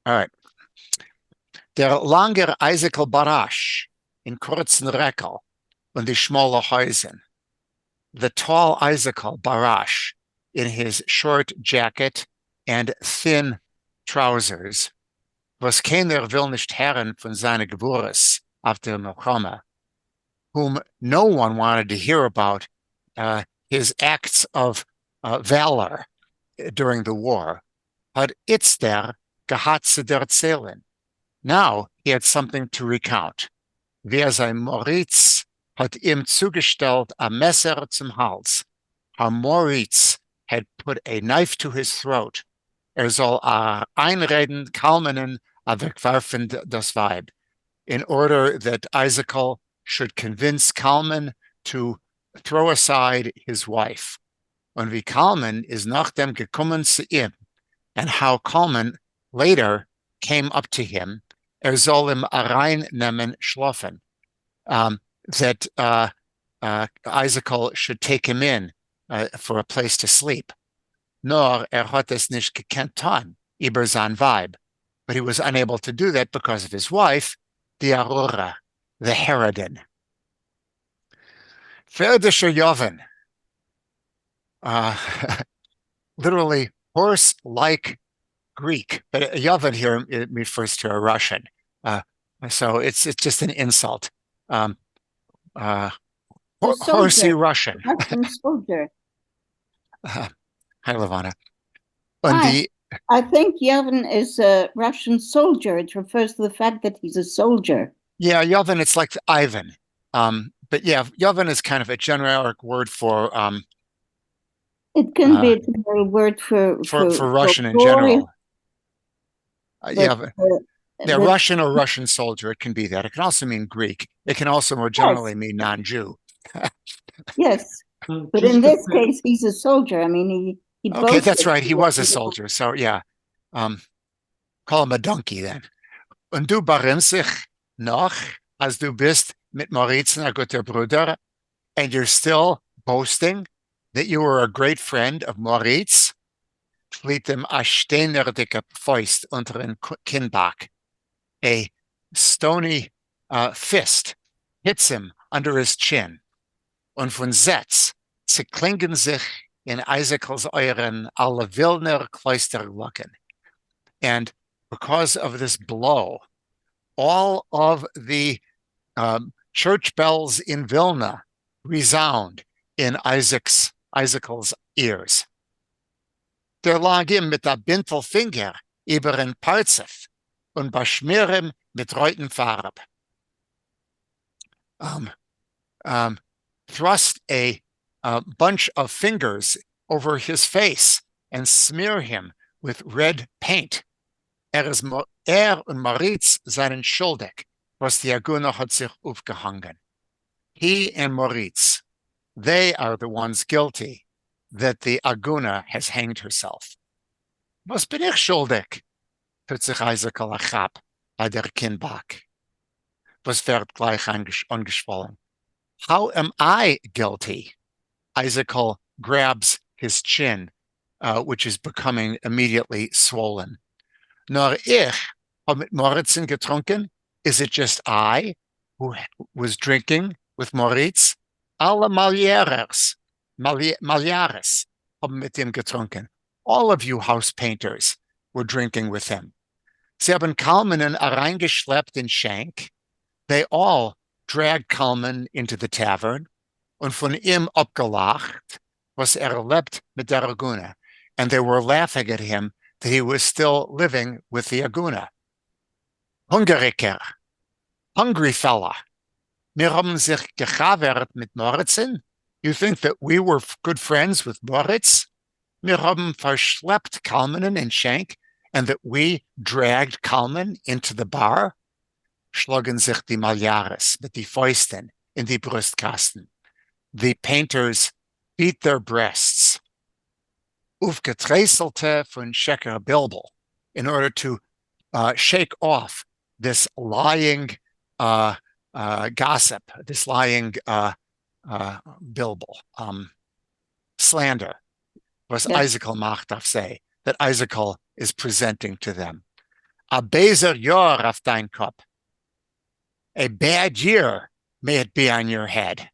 All right. Der langer Eisikel Barasch in kurzen Reckel und die schmale Häusen. The tall Eisikel Barasch in his short jacket and thin trousers was keiner will nicht Herren von seiner Gebures auf der Milchama, whom no one wanted to hear about his acts of valor during the war, had Itzder gehat zu erzählen. Now he had something to recount. Wer sein Moritz hat ihm zugestellt a Messer zum Hals. How Moritz had put a knife to his throat. Soll einreden, Kalmanen wegwerfen das Weib, in order that Isaacel should convince Kalman to throw aside his wife. Und wie Kalman is nach dem gekommen zu ihm, and how Kalman later came up to him, soll ihm reinnehmen schlafen, that Isaacel should take him in for a place to sleep. Nor hat es nicht gekannt tun, über sein Weib, but he was unable to do that because of his wife, the Aurora, the Herodin. Pferdischer Joven, literally horse-like Greek, but Yovan here it refers to a Russian. So it's just an insult. Horsey Russian. Russian soldier. Hi, Levana. I think Yovan is a Russian soldier. It refers to the fact that he's a soldier. Yeah, Yovan, it's like Ivan. But yeah, Yovan is kind of a generic word for it can be a generic word for Russian in general. Russian or Russian soldier, it can be that. It can also mean Greek. It can also more generally mean non-Jew. Yes, but in this case, he's a soldier. I mean, he okay, that's right. He was a soldier. So yeah, call him a donkey then. Und du berinnst dich noch, als du bist mit Moritz ein guter Bruder, and you're still boasting that you were a great friend of Moritz? Fliegt ihm a steinerdicke Faust unter den Kinnback. A stony fist hits him under his chin. Und von Setz zerklingen sich in Isaacels Euren alle Wilner Kloisterglocken. And because of this blow, all of the church bells in Vilna resound in Isaacels ears. Der lag ihm mit der Bintelfinger über den Parzef und beschmier mit roten Farb. Thrust a bunch of fingers over his face and smear him with red paint. Und Moritz seinen schuldig, was die Agune hat sich aufgehangen. He and Moritz, they are the ones guilty that the Aguna has hanged herself. Was bin ich schuldig? Tut sich Isaacel achab bei der Kinnback. Was wird gleich angeschwollen? How am I guilty? Isaacel grabs his chin, which is becoming immediately swollen. Nur ich habe mit Moritzen getrunken. Is it just I who was drinking with Moritz? Alle Maljares haben mit ihm getrunken. All of you house painters were drinking with him. Sie haben Kalmanen reingeschleppt in Schenk. They all dragged Kalman into the tavern und von ihm abgelacht, was lebt mit der Aguna. And they were laughing at him that he was still living with the Aguna. Hungariker, hungry fella, wir haben sich gechavert mit Moritzen. You think that we were good friends with Moritz? Wir haben verschleppt Kalmanen in Schenk, and that we dragged Kalman into the bar? Schlugen sich die Maljares mit die Fäusten in die Brustkasten. The painters beat their breasts. Aufgeträselte von Sheker Bilbel, in order to shake off this lying gossip, this lying Bilbel, slander, was Isaacel macht auf say, that Isaacel is presenting to them. A bezer yor auf dein Kopf. A bad year may it be on your head.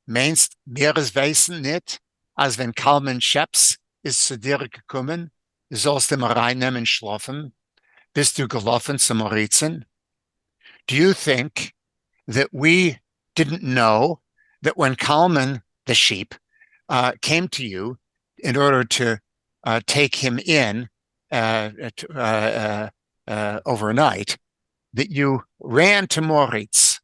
Meinst mir es weißen nicht, als wenn Kalman Scheps ist zu dir gekommen, du sollst ihm reinnehmen schlafen, bist du gelaufen zum Moritzen? Do you think that we didn't know that when Kalman, the sheep, came to you in order to take him in overnight, that you ran to Moritz,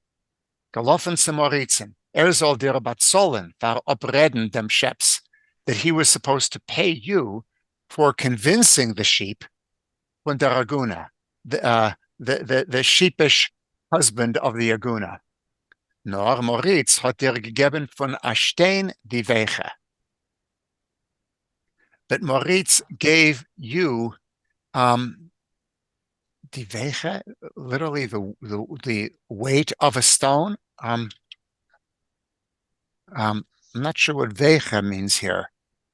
gelaufen zu Moritzen. Soll dir batzolen, war opreden dem Sheps, that he was supposed to pay you for convincing the sheep von der Aguna, the sheepish husband of the Aguna. Nor Moritz hat dir gegeben von Ashtain die Weche. But Moritz gave you die Weche, literally the weight of a stone. I'm not sure what Weche means here.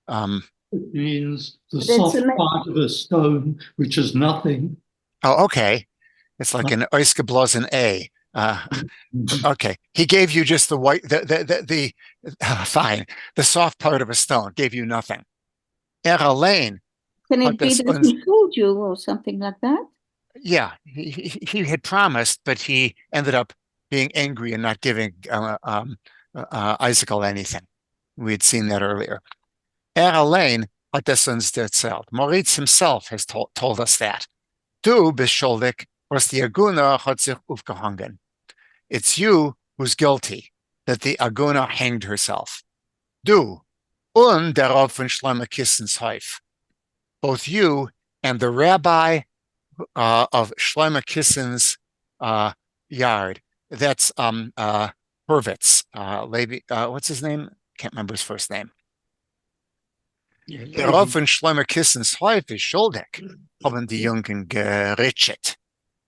It means the soft part of a stone, which is nothing. Oh, okay. It's like an Oiskeblosen A. Okay. He gave you just the white, fine. The soft part of a stone gave you nothing. Lane. Can it be that he told you or something like that? Yeah, he had promised, but he ended up being angry and not giving Isaac anything. We had seen that earlier. Lane hat das uns erzählt. Moritz himself has told us that. Du bist schuldig, was die Aguna hat sich aufgehangen. It's you who's guilty that the Aguna hanged herself. Du und der Rav von Shlomo Kissens Haif. Both you and the rabbi of Shlomo Kissen's yard. That's Hurwitz. Levi, what's his name? Can't remember his first name. Der Rav von Shlomo Kissen's Haif is schuldig, haben die Jungen gerichtet.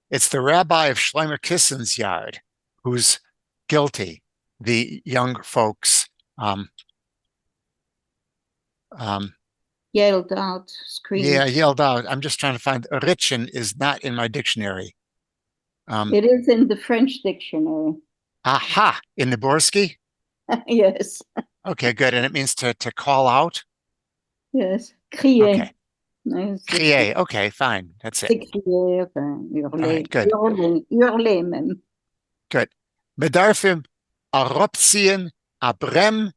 It's the rabbi of Shlomo Kissen's yard who's guilty. The young folks yelled out, screamed. Yeah, yelled out. I'm just trying to find Richen is not in my dictionary. It is in the French dictionary. Aha, in Naborsky? Yes. Okay, good. And it means to call out? Yes. Crier. Okay. Crier. Okay, fine. That's it. Crier, hurler. All right, good. Hurler même. Good. Bedarfim aropzien abrem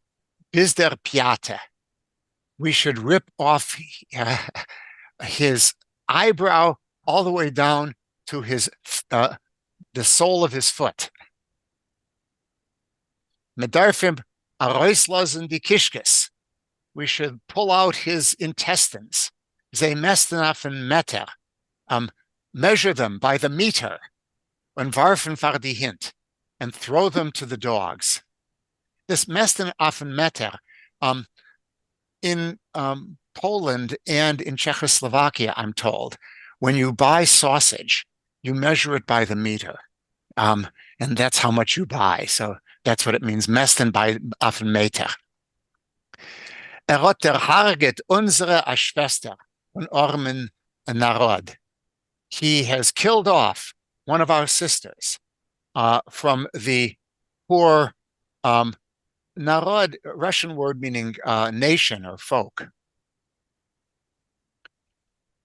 bis der Piate. We should rip off his eyebrow all the way down to his the sole of his foot. Medarfim aroislazen die kishkes. We should pull out his intestines. Ze mestenafen meter. Measure them by the meter. And warfen var die hint. And throw them to the dogs. This mestenafen meter, in Poland and in Czechoslovakia, I'm told, when you buy sausage, you measure it by the meter. And that's how much you buy. So that's what it means, mesten by auf den Meter. Hat harget unsere Schwester und armen Narod. He has killed off one of our sisters from the poor Narod, Russian word meaning nation or folk.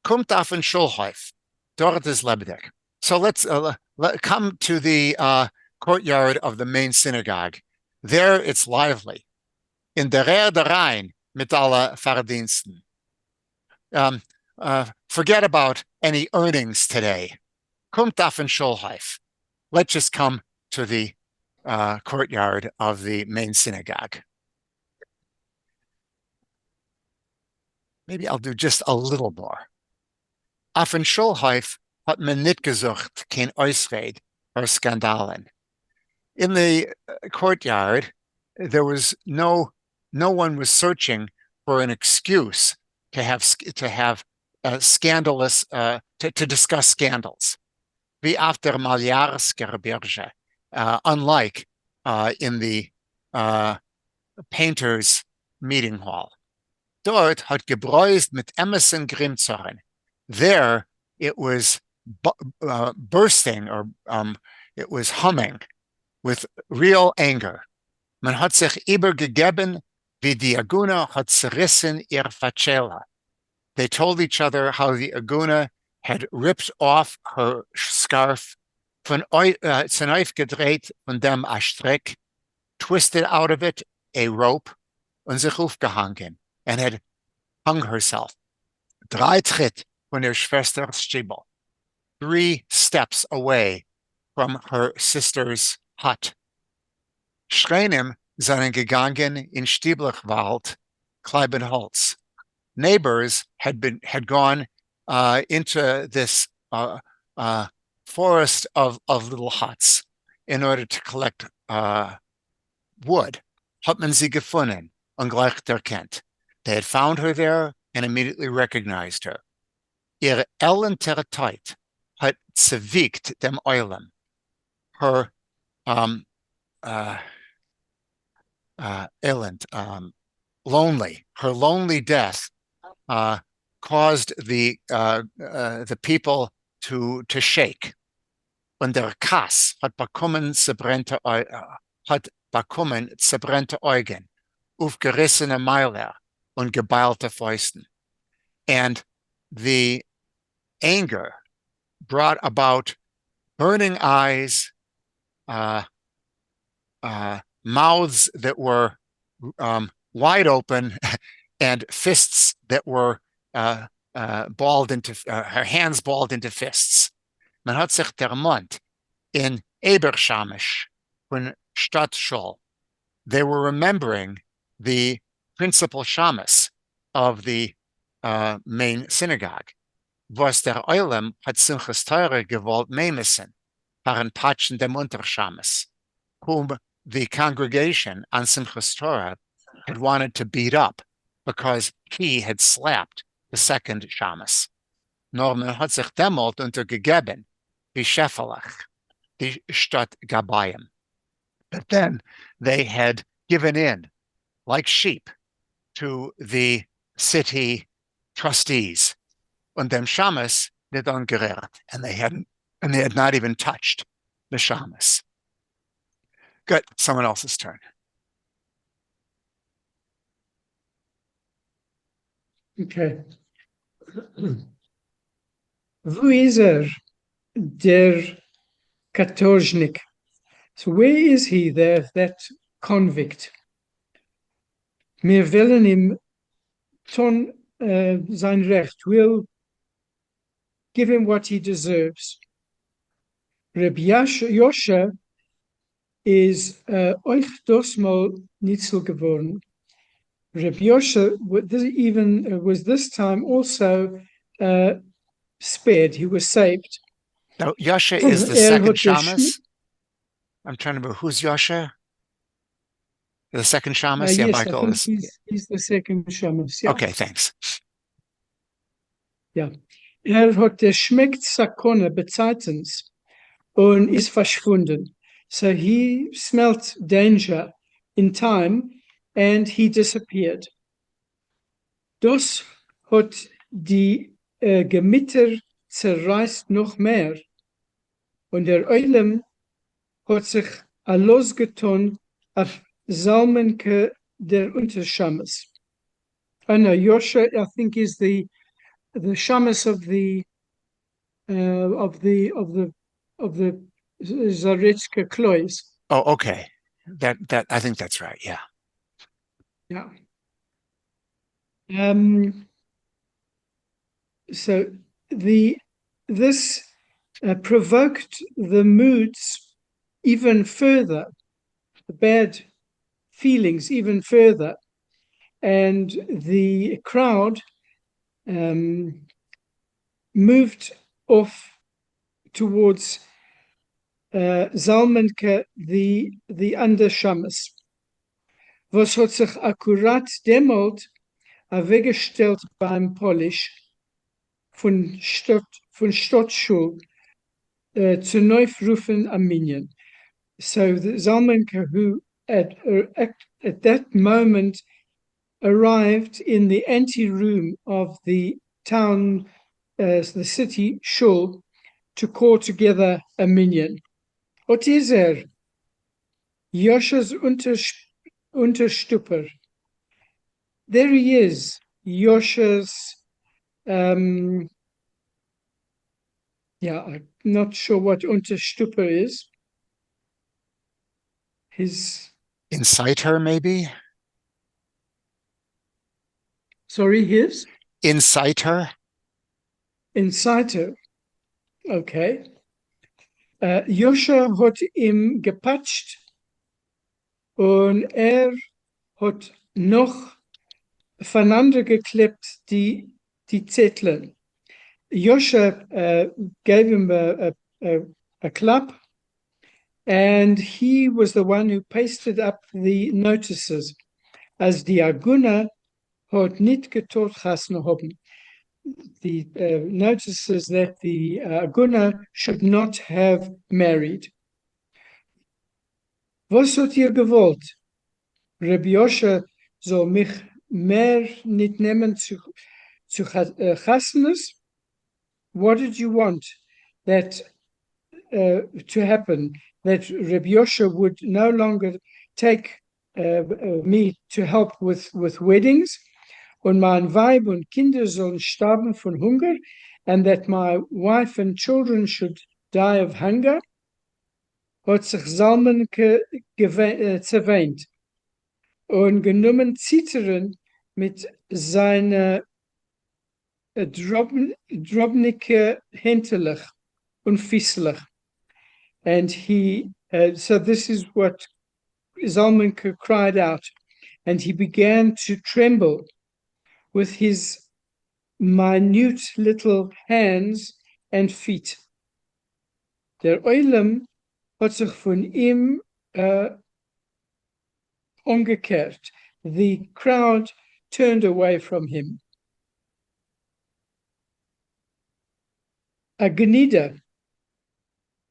Kommt auf den Schulhof. Dort ist lebendig. So let's come to the courtyard of the main synagogue. There it's lively. In der Rhein mit alle Verdiensten. Forget about any earnings today. Kommt auf den Schulhof. Let's just come to the courtyard of the main synagogue. Maybe I'll do just a little more. Auf den Schulhof hat man nicht gesucht, kein Ausred or Skandalen. In the courtyard, there was no one was searching for an excuse to have scandalous to discuss scandals. Wie auf der Maljarsker Berge, unlike in the painters' meeting hall. Dort hat gebräust mit Emerson Grimzorn. There it was bursting, or it was humming with real anger. Man hat sich übergegeben, wie die Agune hat zerrissen ihr Facela. They told each other how the Agune had ripped off her scarf, von Zeneif gedreht von dem a Strick, twisted out of it a rope, und sich aufgehangen, and had hung herself. 3 Tritt von der Schwester's Stiebel, 3 steps away from her sister's hut. Schreinem seien gegangen in Stieblechwald, Kleibenholz. Neighbors had gone into this forest of little huts in order to collect wood. Hat man sie gefunden und gleich erkannt. They had found her there and immediately recognized her. Ihre Ellenterkeit hat zerwiegt dem Eulen. Her lonely. Her lonely death caused the people to shake. Und der Kass hat bekommen zerbrennte Augen, aufgerissene Meiler und geballte Fäusten. And the anger brought about burning eyes, mouths that were wide open, and fists that were balled into, her hands balled into fists. Man hat sich der Mund in Ebershamish von Stadtschul. They were remembering the principal shamus of the main synagogue. Was der Eulam hat Simchas Teure gewollt memissen, waren Patschen dem Unterschamus, whom the congregation on Simchas Torah had wanted to beat up because he had slapped the second shamus. Nor man hat sich demolt untergegeben, wie Shephelach, die Stadt Gabayim. But then they had given in, like sheep, to the city trustees. Und dem shamus nicht angerührt, and they had not even touched the shamus. Good, someone else's turn. Okay. Wo is der Katorjnik? So where is he there, that convict? Wir wollen ihm ton sein Recht. We'll give him what he deserves. Reb Yosha is euch dosmal nitzel geworden. Reb Yosha was this time also spared. He was saved. Now, Yosha is the second shamus. I'm trying to remember, who's Yosha? The second shamus? Yes, Michael I think he's the second shamus. Yeah. Okay, thanks. Ja. Hat der schmeckt Sakone bezeitens und ist verschwunden. So he smelt danger in time and he disappeared. Das hat die Gemüter zerreißt noch mehr. Und der Eulam hat sich losgetan auf Salmenke der Unterschamus. I know Yosha, I think, is the shamus of the Zaretska Klois. Oh, okay. That I think that's right. Yeah. Yeah. So this provoked the moods even further, the bad feelings even further, and the crowd moved off towards Zalmenke, the Undershamus. Was hat sich akkurat demolt weggestellt beim Polish von Stadtschul zu Neufrufen Armenian. So the Zalmenke, who at that moment arrived in the anteroom of the town, the city shul, to call together a minyan. What is Joshua's Unterstupper. There he is, Joshua's, yeah, I'm not sure what Unterstupper is. His Inciter, maybe? Sorry, his? Inciter? Inciter. Okay. Joshua hat ihm gepatscht und hat noch voneinander geklebt die Zettel. Joshua gave him a clap, and he was the one who pasted up the notices, as the AGUNE hat nicht getot chasna haben. The notices that the AGUNE should not have married. Was hat ihr gewollt? Rabbi Joshua soll mich mehr nicht nehmen zu chasnas? What did you want that to happen? That Rabbi Joshua would no longer take me to help with weddings, und mein Weib und Kinder sollen sterben von Hunger, and that my wife and children should die of hunger? Hat sich Salmenke zerweint und genommen zittern mit seiner drobnike häntelich und fisselig. And so this is what Zalmanke cried out, and he began to tremble with his minute little hands and feet. Der Oilem hat sich von ihm umgekehrt. The crowd turned away from him. A gnida,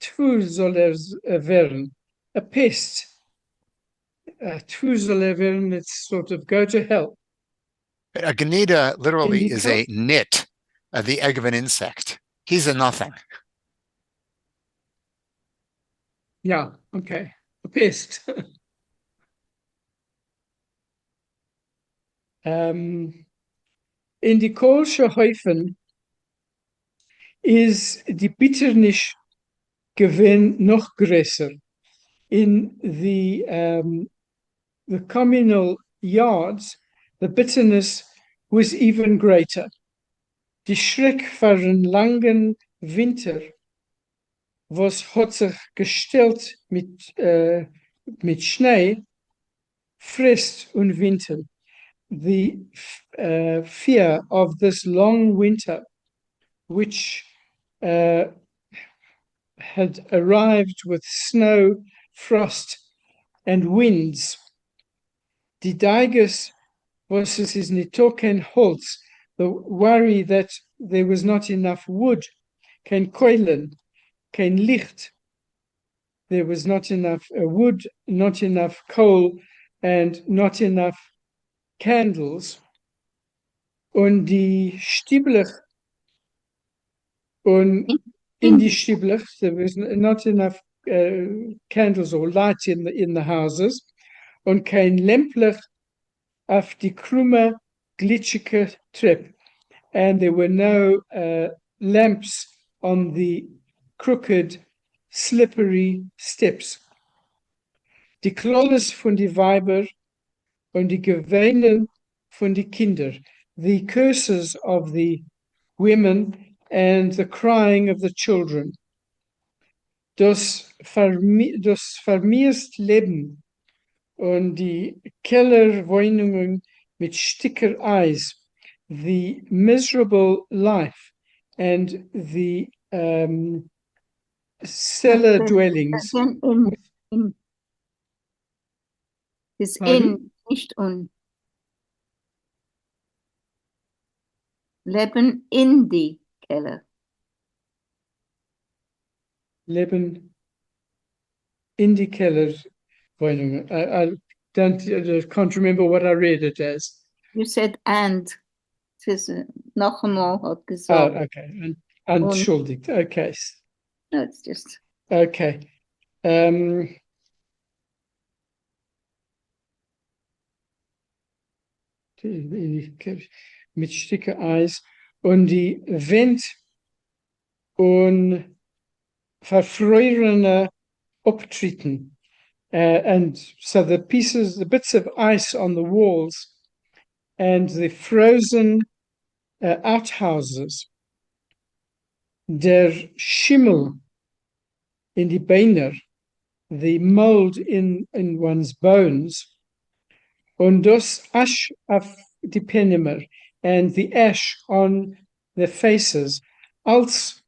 tfu soll werden, a pest, tfu soll werden, it's sort of go to hell. A gnida literally is a nit, the egg of an insect. He's a nothing. Yeah, okay. A pest. In die Kohlsche Häufen is die Bitternis gewinn noch größer. In the communal yards, the bitterness was even greater. Die Schreck für einen langen Winter, was hat sich gestellt mit Schnee, Frost und Winter. The fear of this long winter, which had arrived with snow, frost, and winds. Die Deiges was his nitoken holz, the worry that there was not enough wood, kein Keulen, kein Licht. There was not enough wood, not enough coal, and not enough candles. Und die Stieblich, und in die Stieblich, there was not enough candles or light in the houses, und kein Lämplich auf die krumme, glitschige Treppe, and there were no lamps on the crooked, slippery steps. Die Klolles von die Weiber und die Geweinen von die Kinder, the curses of the women and the crying of the children. Das vermiest Leben und die Kellerwohnungen mit Sticker Eis, the miserable life and the cellar dwellings. Is in, nicht un. Leben in die Keller. Leben in die Kellerwohnungen. I can't remember what I read it as. You said and. Es ist noch einmal hat gesagt. Oh, okay. Entschuldigt. Okay. No, it's just. Okay. Mit Stücke Eis und die Wind und verfrorene Abtritten. And so the pieces, the bits of ice on the walls and the frozen outhouses, der Schimmel in die Beine, the mold in one's bones, und das Asch auf die Pennimer, and the ash on the faces, als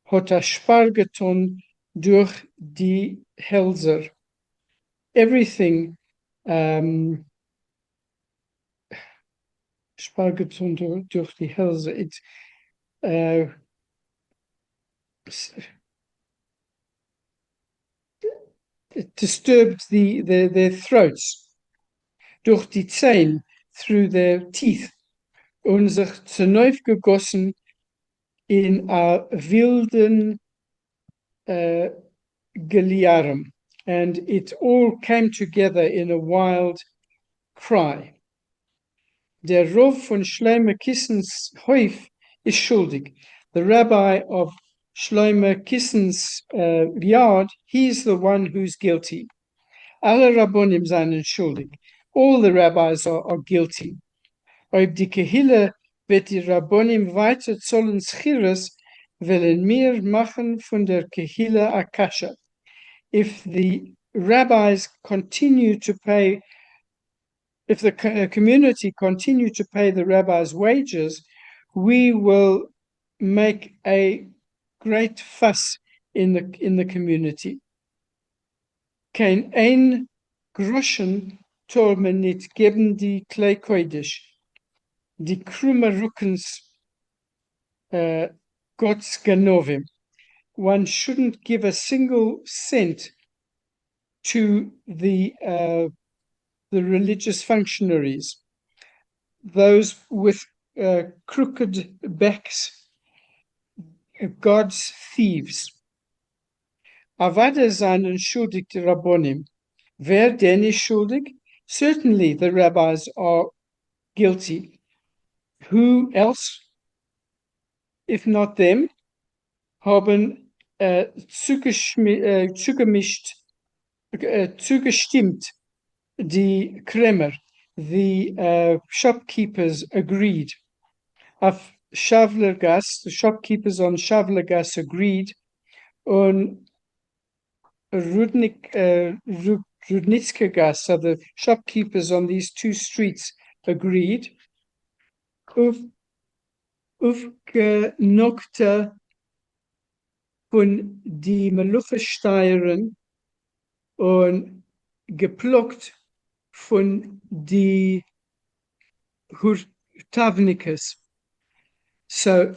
hat Spargeton durch die Hälser. Everything Spargeton durch die Hälse. It disturbed their throats durch die Zähne, through their teeth, und sich zerneuf gegossen in a wilden Geliarum, and it all came together in a wild cry. Der Rov von Shlomo Kissens Häuf is schuldig. The rabbi of Shlomo Kissens yard, he's the one who's guilty. Alle Rabbonim seien schuldig. All the rabbis are guilty. Ob die Kehille wird die Rabbonim weiter zollen Schiris, wollen wir machen von der Kehille Akasha. If the rabbis continue to pay, if the community continue to pay the rabbis' wages, we will make a great fuss in the community. Kein ein Groschen soll man nicht geben die Klei Kodesh, die krumme Rückens Gott's Genovim. One shouldn't give a single cent to the religious functionaries, those with crooked backs, God's thieves. Avada seien schuldig die Rabbonim. Wer denn ist schuldig? Certainly the rabbis are guilty. Who else, if not them, haben zugestimmt, die Kremer, the shopkeepers agreed. Auf Shavlergas, the shopkeepers on Shavlergas agreed, und Rudnitska-gas, so the shopkeepers on these two streets agreed. Aufgenokte von die Meluchesteieren und geplockt von die Hurtavnikas. So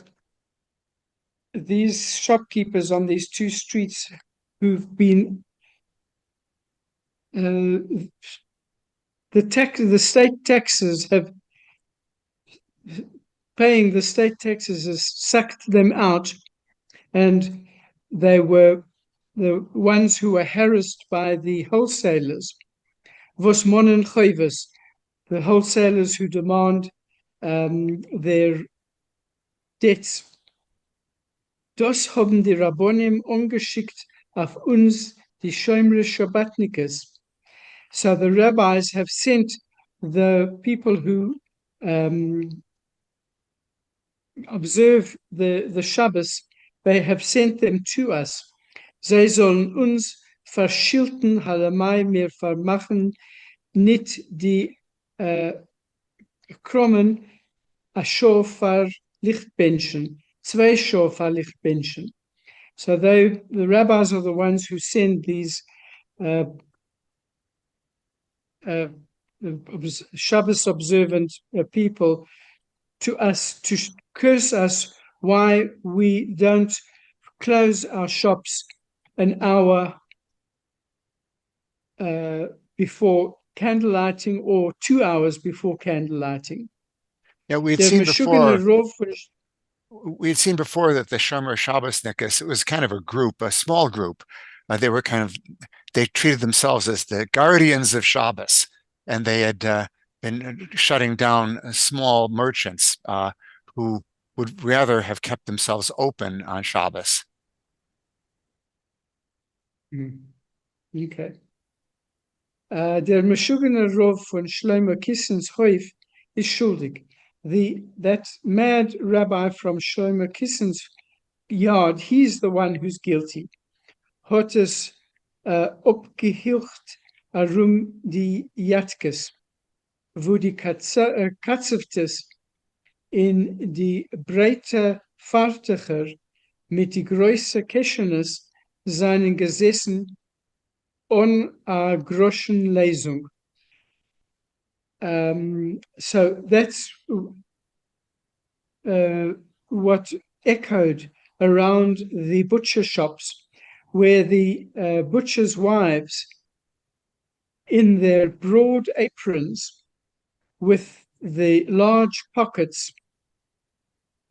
these shopkeepers on these two streets who've been the state taxes have paying the state taxes has sucked them out, and they were the ones who were harassed by the wholesalers. Vos monen choivus, the wholesalers who demand their debts. Das haben die Rabbonim umgeschickt auf uns, die Shomre Shabbatnikes. So the rabbis have sent the people who observe the Shabbos, they have sent them to us. Sie sollen uns verschilten, halamai mir vermachen, nicht die krummen, a shofar Lichtbenchen, zwei shofar Lichtbenchen. So the rabbis are the ones who send these Shabbos observant people to us to curse us why we don't close our shops an hour before candlelighting or 2 hours before candlelighting. Yeah, we'd seen before. we had seen before that the Shomer Shabbosnikus, it was kind of a group, a small group. They treated themselves as the guardians of Shabbos, and they had been shutting down small merchants who would rather have kept themselves open on Shabbos. Okay. Der Meshuggene Rov von Shlomo Kissens Hoif is schuldig. That mad rabbi from Shlomo Kissens yard, he's the one who's guilty. Hat es opgehilcht die Jatkes, wo die Katzeftes in die breite Fartiger mit die größe Keshenes seinen gesessen on a groschen Lesung. So that's what echoed around the butcher shops, where the butchers' wives, in their broad aprons with the large pockets,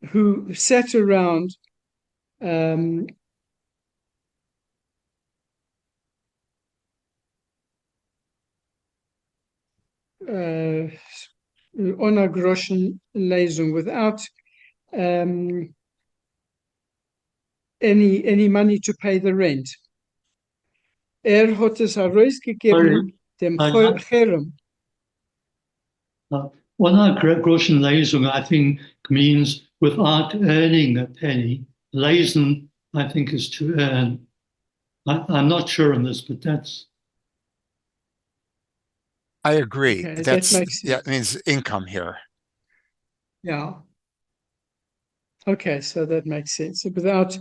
who sat around on a groschen Lesung without any money to pay the rent. Hat es herausgegeben dem Cherem. One groschen Lesung, I think, means without earning a penny. Lesen, I think, is to earn. I'm not sure on this, but that's. I agree. Okay, that means income here. Yeah. Okay, so that makes sense. Without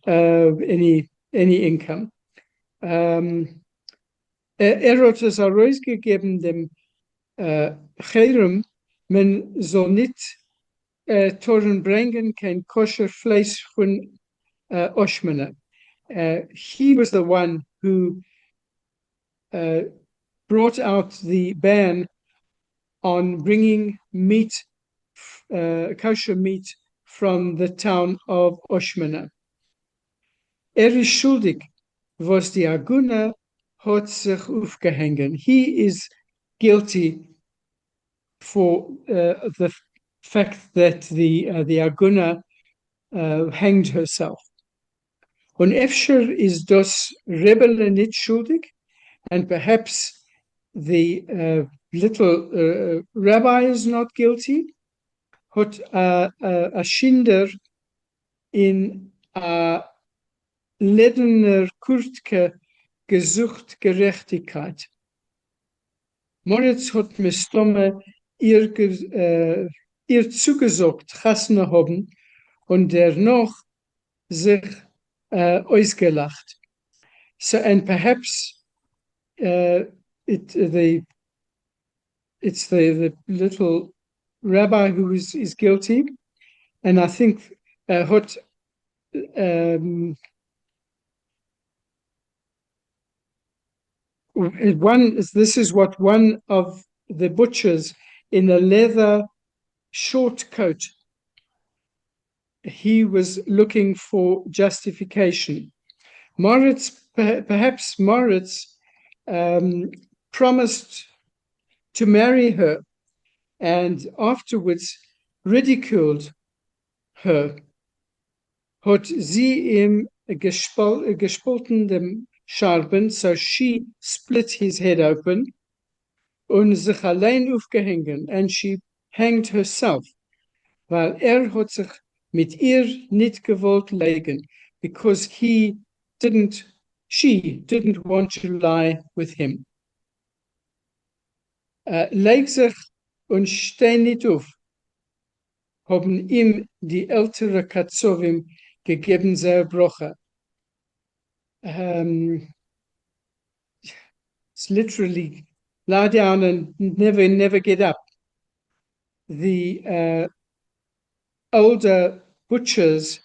any income. Hat es herausgegeben dem Cherem, man soll nicht Toren bringen, kein kosher Fleisch von Oshmana. He was the one who brought out the ban on bringing meat, kosher meat, from the town of Oshmana. Is schuldig, was die Agune hat sich aufgehängt. He is guilty for the fact that the Agune hanged herself. Und Efsher is das Rebelle nicht schuldig, and perhaps the little rabbi is not guilty. Hat a Schinder in a ledener Kurtke gesucht Gerechtigkeit. Moritz hat mir Stomme ihr zugesagt, Chasne haben, und noch sich ausgelacht. So, and perhaps it's the little rabbi who is guilty, and I think hat this is what one of the butchers in a leather short coat, he was looking for justification. Perhaps Moritz promised to marry her and afterwards ridiculed her. Hat sie ihm gespalten dem Sharpen, so she split his head open, und sich allein aufgehängt, and she hanged herself, weil hat sich mit ihr nicht gewollt legen, because she didn't want to lie with him. Leg sich und steh nicht auf, haben ihm die ältere Katzovim gegeben, sehr broche. It's literally lie down and never get up. The older butchers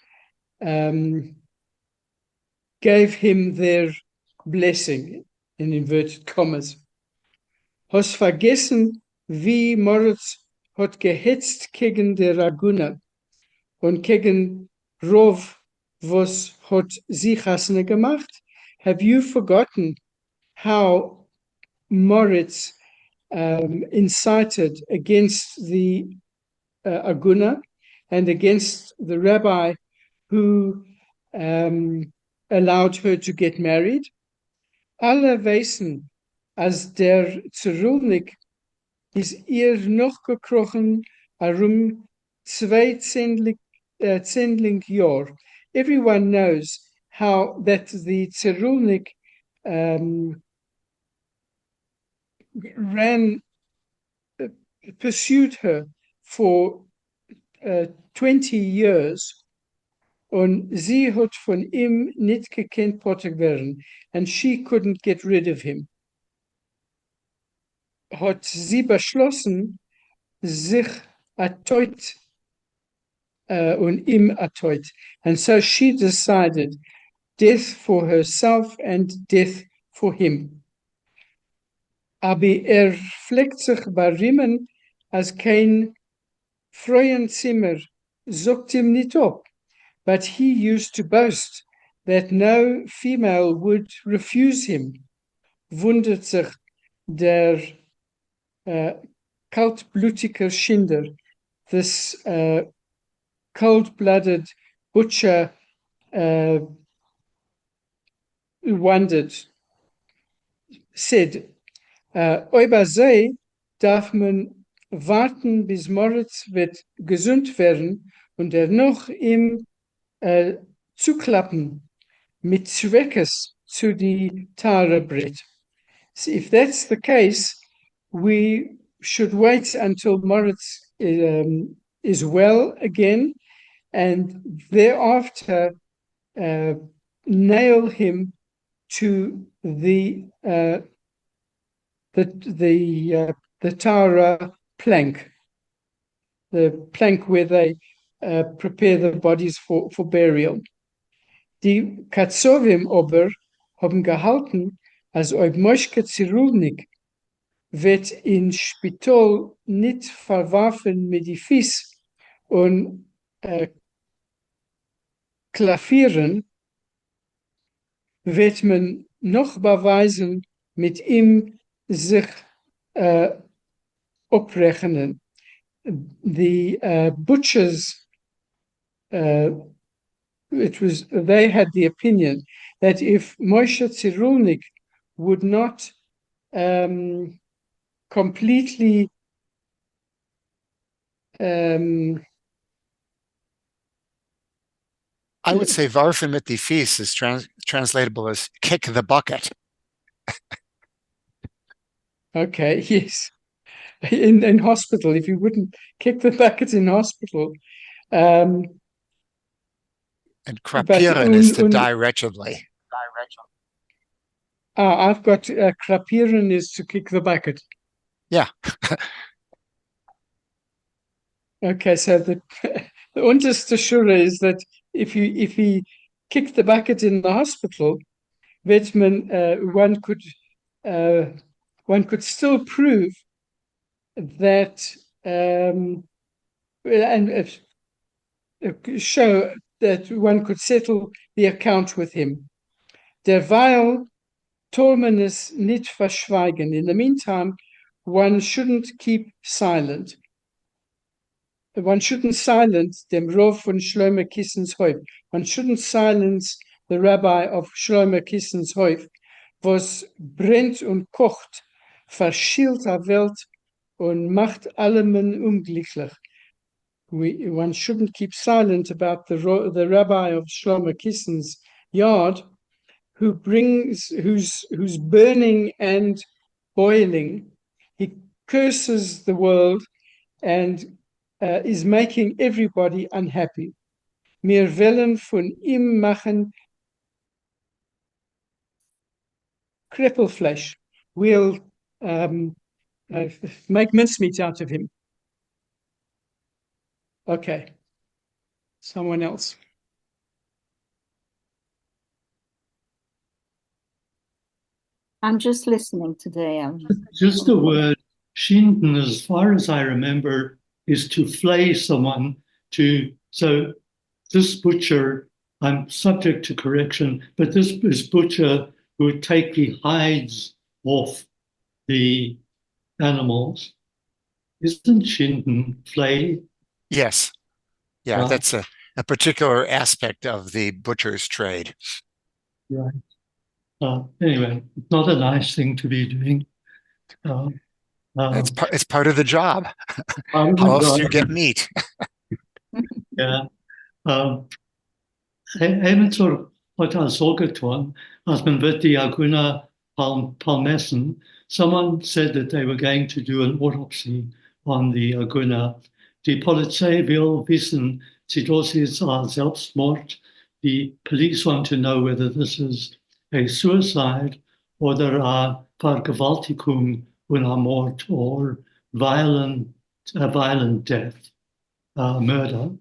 gave him their blessing, in inverted commas. Hast vergessen, wie Moritz hat gehetzt gegen der Agune, und gegen Rov, was hat sie Hasne gemacht? Have you forgotten how Moritz incited against the Aguna and against the rabbi who allowed her to get married? Alle wissen, als der Zerulnik ist ihr noch gekrochen zwei Zendling Jahr. Everyone knows how that the Zerulnik pursued her for 20 years. Und sie hat von ihm nicht gekannt werden. And she couldn't get rid of him. Hat sie beschlossen, sich erteut und ihm erteut. And so she decided death for herself and death for him. Aber fleckt sich bei Riemen als kein Freuenzimmer, sagt ihm nicht ab. But he used to boast that no female would refuse him. Wundert sich der kaltblütige Schinder, this cold-blooded butcher wondered, said, über sie darf man warten, bis Moritz wird gesund werden und noch ihm zuklappen mit Schweckes zu die Tarebrett. So if that's the case, we should wait until Moritz is well again, and thereafter nail him to the Tara plank, the plank where they prepare the bodies for burial. Die Katzovim aber haben gehalten, als ob Moschke Zirulnik wird in Spital nicht verworfen mit die Fies und klavieren, wird man noch beweisen, mit ihm sich abrechnen. The butchers they had the opinion that if Moshe Zirulnik would not completely I would say Varfim mit die Fies is translatable as kick the bucket. Okay, yes. In hospital, if you wouldn't kick the bucket in hospital. And krapieren is to die wretchedly. I've got krapieren is to kick the bucket. Yeah. Okay, so the unterste Shure is that if he kicked the bucket in the hospital, wird man, one could still prove that and show that one could settle the account with him. Derweil soll man es nicht verschweigen. In the meantime, one shouldn't keep silent. One shouldn't silence dem Rav von Shlomo Kissenshof. One shouldn't silence the rabbi of Shlomo Kissenshof, was brennt und kocht, verschilt der Welt und macht alle men unglücklich. One shouldn't keep silent about the rabbi of Shlomo Kissen's yard, who's burning and boiling. He curses the world and is making everybody unhappy. Wir wollen von ihm machen Kreppelfleisch. We'll make mincemeat out of him. Okay. Someone else. I'm just listening today. Just the word schinden, as far as I remember, is to flay someone, to So this butcher, I'm subject to correction, but this is butcher who would take the hides off the animals. Isn't Schinden flay? Yes. Yeah, Right. that's a particular aspect of the butcher's trade. Right. Anyway, not a nice thing to be doing. Uh, uh, It's part of the job. part of How the else do job. you get meat? Yeah. Um, Eventueel wat I sorge toon, as men with the Aguna Palmessen, someone said that they were going to do an autopsy on the Aguna. Die Polizei wil wissen, sie das ist ein Selbstmord. The police want to know whether this is a suicide or there are Vergewaltigung und ein Mord or a violent death, murder.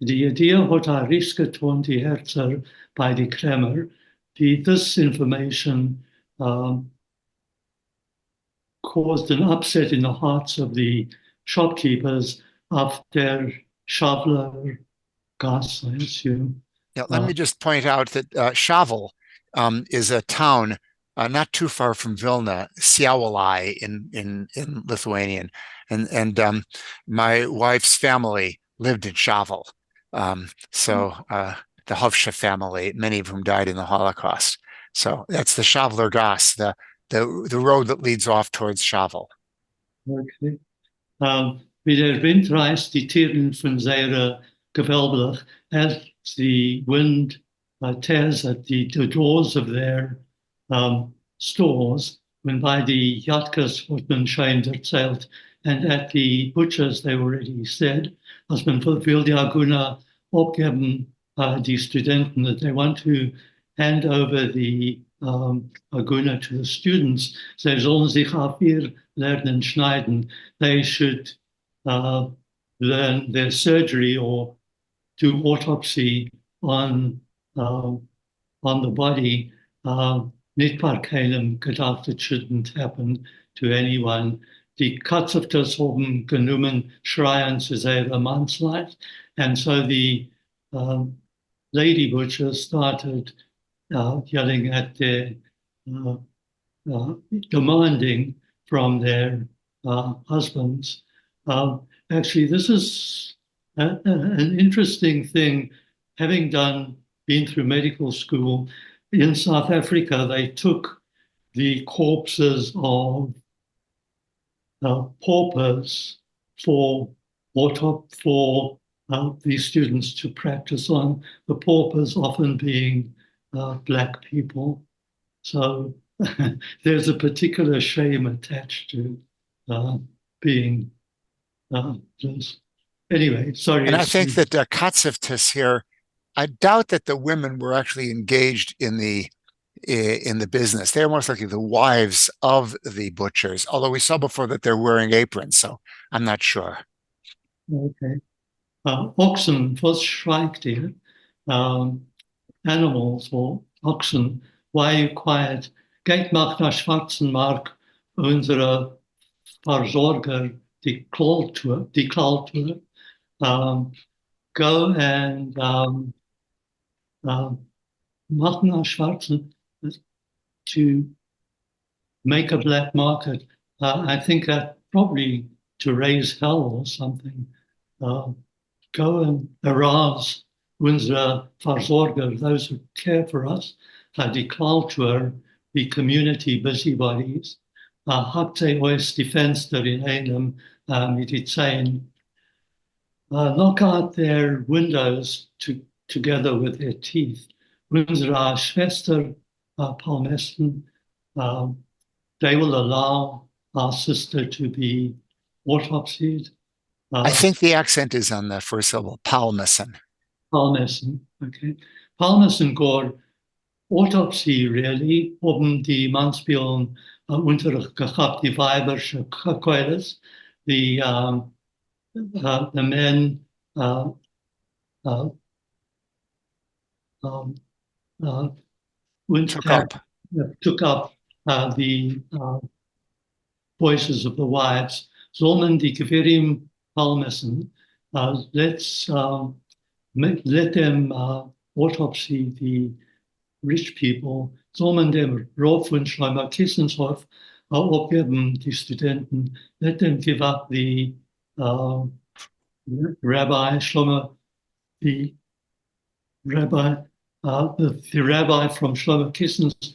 Die idee hat risgetont die Herzer by the Kremer. This information caused an upset in the hearts of the shopkeepers after Schavler gas, I assume. Yeah, let me just point out that Shavel is a town not too far from Vilna, Siawalai in Lithuanian, and my wife's family lived in Shavel. The Hovsha family, many of whom died in the Holocaust. So that's the Shavler Gas, the road that leads off towards Shavel. Okay. Wie der Wind reißt die Tieren von seiner gewölblich, as the wind tears at the doors of their stores, when by the Jatkas what men schijnt erzählt, and at the butchers they already said, als men wil die Aguna opgeben, die Studenten, that they want to hand over the Aguna to the students, zij sollen zich auf ihr lernen schneiden. They should learn their surgery or do autopsy on the body. Niet parkeinem gedacht, it shouldn't happen to anyone. Die Katzeftes haben genommen schreien zu ihrer Mannsleid. And so the lady butcher started yelling at their, demanding from their husbands. Actually, this is an interesting thing. Having been through medical school in South Africa, they took the corpses of paupers for these students to practice on, the paupers often being Black people. So there's a particular shame attached to being this. Anyway, sorry. And I think that Katzeftis here, I doubt that the women were actually engaged in the business. They're most likely the wives of the butchers, although we saw before that they're wearing aprons, so I'm not sure. Okay. Oxen, was schweigt ihr? Animals or oxen, why are you quiet? Geht nach der schwarzen Mark, unsere Versorger, die Kultur. Go and machen a schwarzen to make a black market. I think that probably to raise hell or something. Go and arouse unsere Versorger, those who care for us, die Kultur, the community busybodies. Habt ihr euch die Fenster in einem mit die Zehen? Knock out their windows together with their teeth. Unsere Schwester Palmessen, they will allow our sister to be autopsied. I think the accent is on the first syllable, Palmessen. Palmessen, okay. Palmessen går autopsy really, die Mannsspielen Unterricht gehabt, die Weibersche Keules, the men took up the voices of the wives. Sollen die Gewerim Palmessen, let's let them autopsy the rich people. So man dem Rauf von Schleimer Kissenshof opgeben die Studenten. Let them give up the rabbi Shlomo, the rabbi, the rabbi from Shlomo Kissens.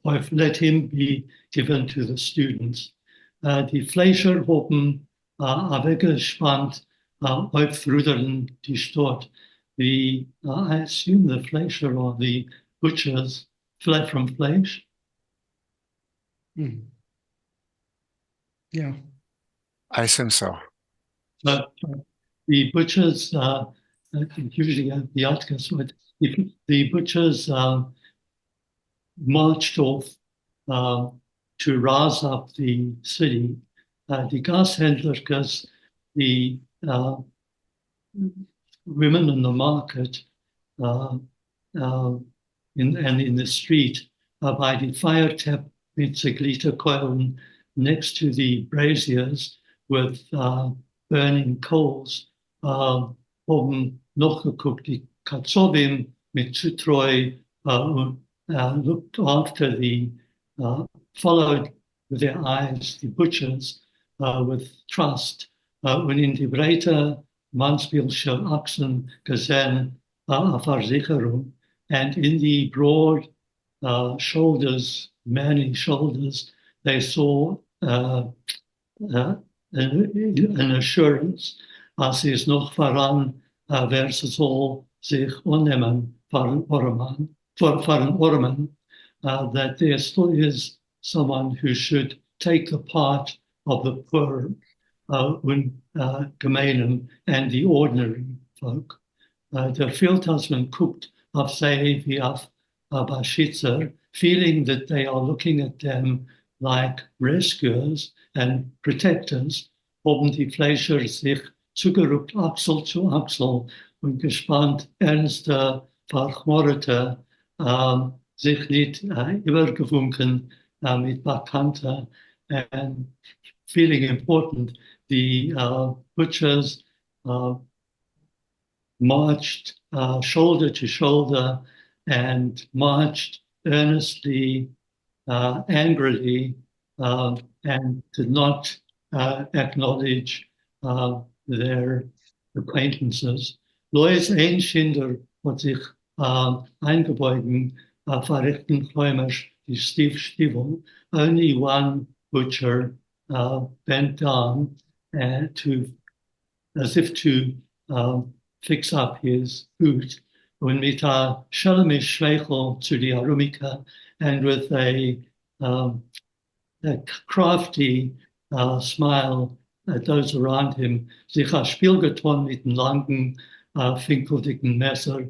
I've let him be given to the students. Die Fleischer haben weggespannt aufrudern die Stadt. I assume the Fleischer are the butchers, fled from Fleisch. Mm. Yeah. I assume so. The butchers, usually the outskirts, but the butchers marched off to rouse up the city. The gashändlers, the women in the market and in the street by the fire tap with glitter coil next to the braziers with burning coals. Haben noch geguckt, die Katzobim mit Zutreu looked after followed with their eyes the butchers with trust. Und in die breite Mansbillsche Achsen gesehen Versicherung, and in the broad shoulders, many shoulders, they saw an assurance, als sie es noch voran versus all sich annehmen für Orman, that there still is someone who should take the part of the poor gemeinen and the ordinary folk. The field husband cooked of say of Bashitzer, feeling that they are looking at them like rescuers and protectors, haben die Fleischer sich zugerückt, Achsel zu Achsel, und gespannt, ernste, verchmorrte, sich nicht übergewunken mit Bakante, and feeling important, the butchers marched shoulder to shoulder and marched earnestly, angrily, and did not acknowledge their acquaintances. Lois Einschinder hat sich eingebeugen, verrichten Kläumers, die Stiefel. Only one butcher bent down as if to fix up his boot. Und mit Shalemish Schleichel zu die Arumika, and with a crafty smile at those around him, sich ein Spiel getan mit dem langen, finkeldicken Messer,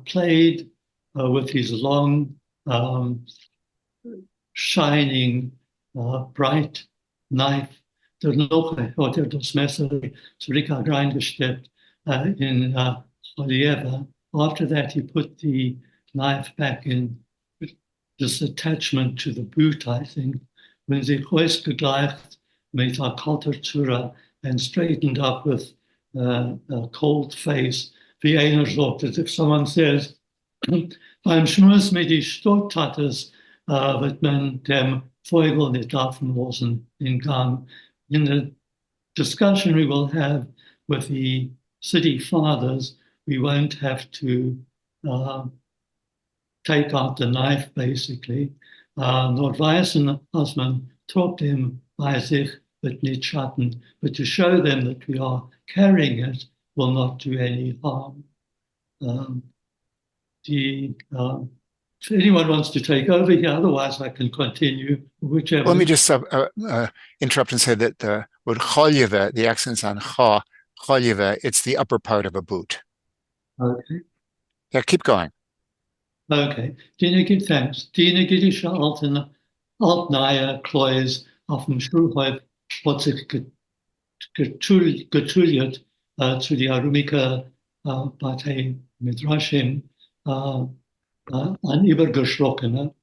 played with his long, shining, bright knife. Noch hat das Messer zurück reingesteckt in Olieva. After that, he put the knife back in this attachment to the boot, I think, when sie ausgegleicht mit a Kultur and straightened up with a cold face. Wie einer sagt, as if someone says, beim Schmuss mit die Stadthattes wird man dem Vogel nicht laufen lassen in Gang. In the discussion we will have with the city fathers, we won't have to take out the knife, basically. Nur weißen, als man tragt ihm bei sich, wird nicht schatten, but to show them that we are carrying it will not do any harm. If anyone wants to take over here, otherwise I can continue, whichever. Let me just interrupt and say that the word cholyeva, the accent's on cha, cholyeva, it's the upper part of a boot. Okay. Yeah, keep going. Okay. Dine gibt thanks. Dine gidische altnaie Klois auf dem Schulhof hat sich getuliert zu die Arumika Partei Midrashim an übergeschlossene.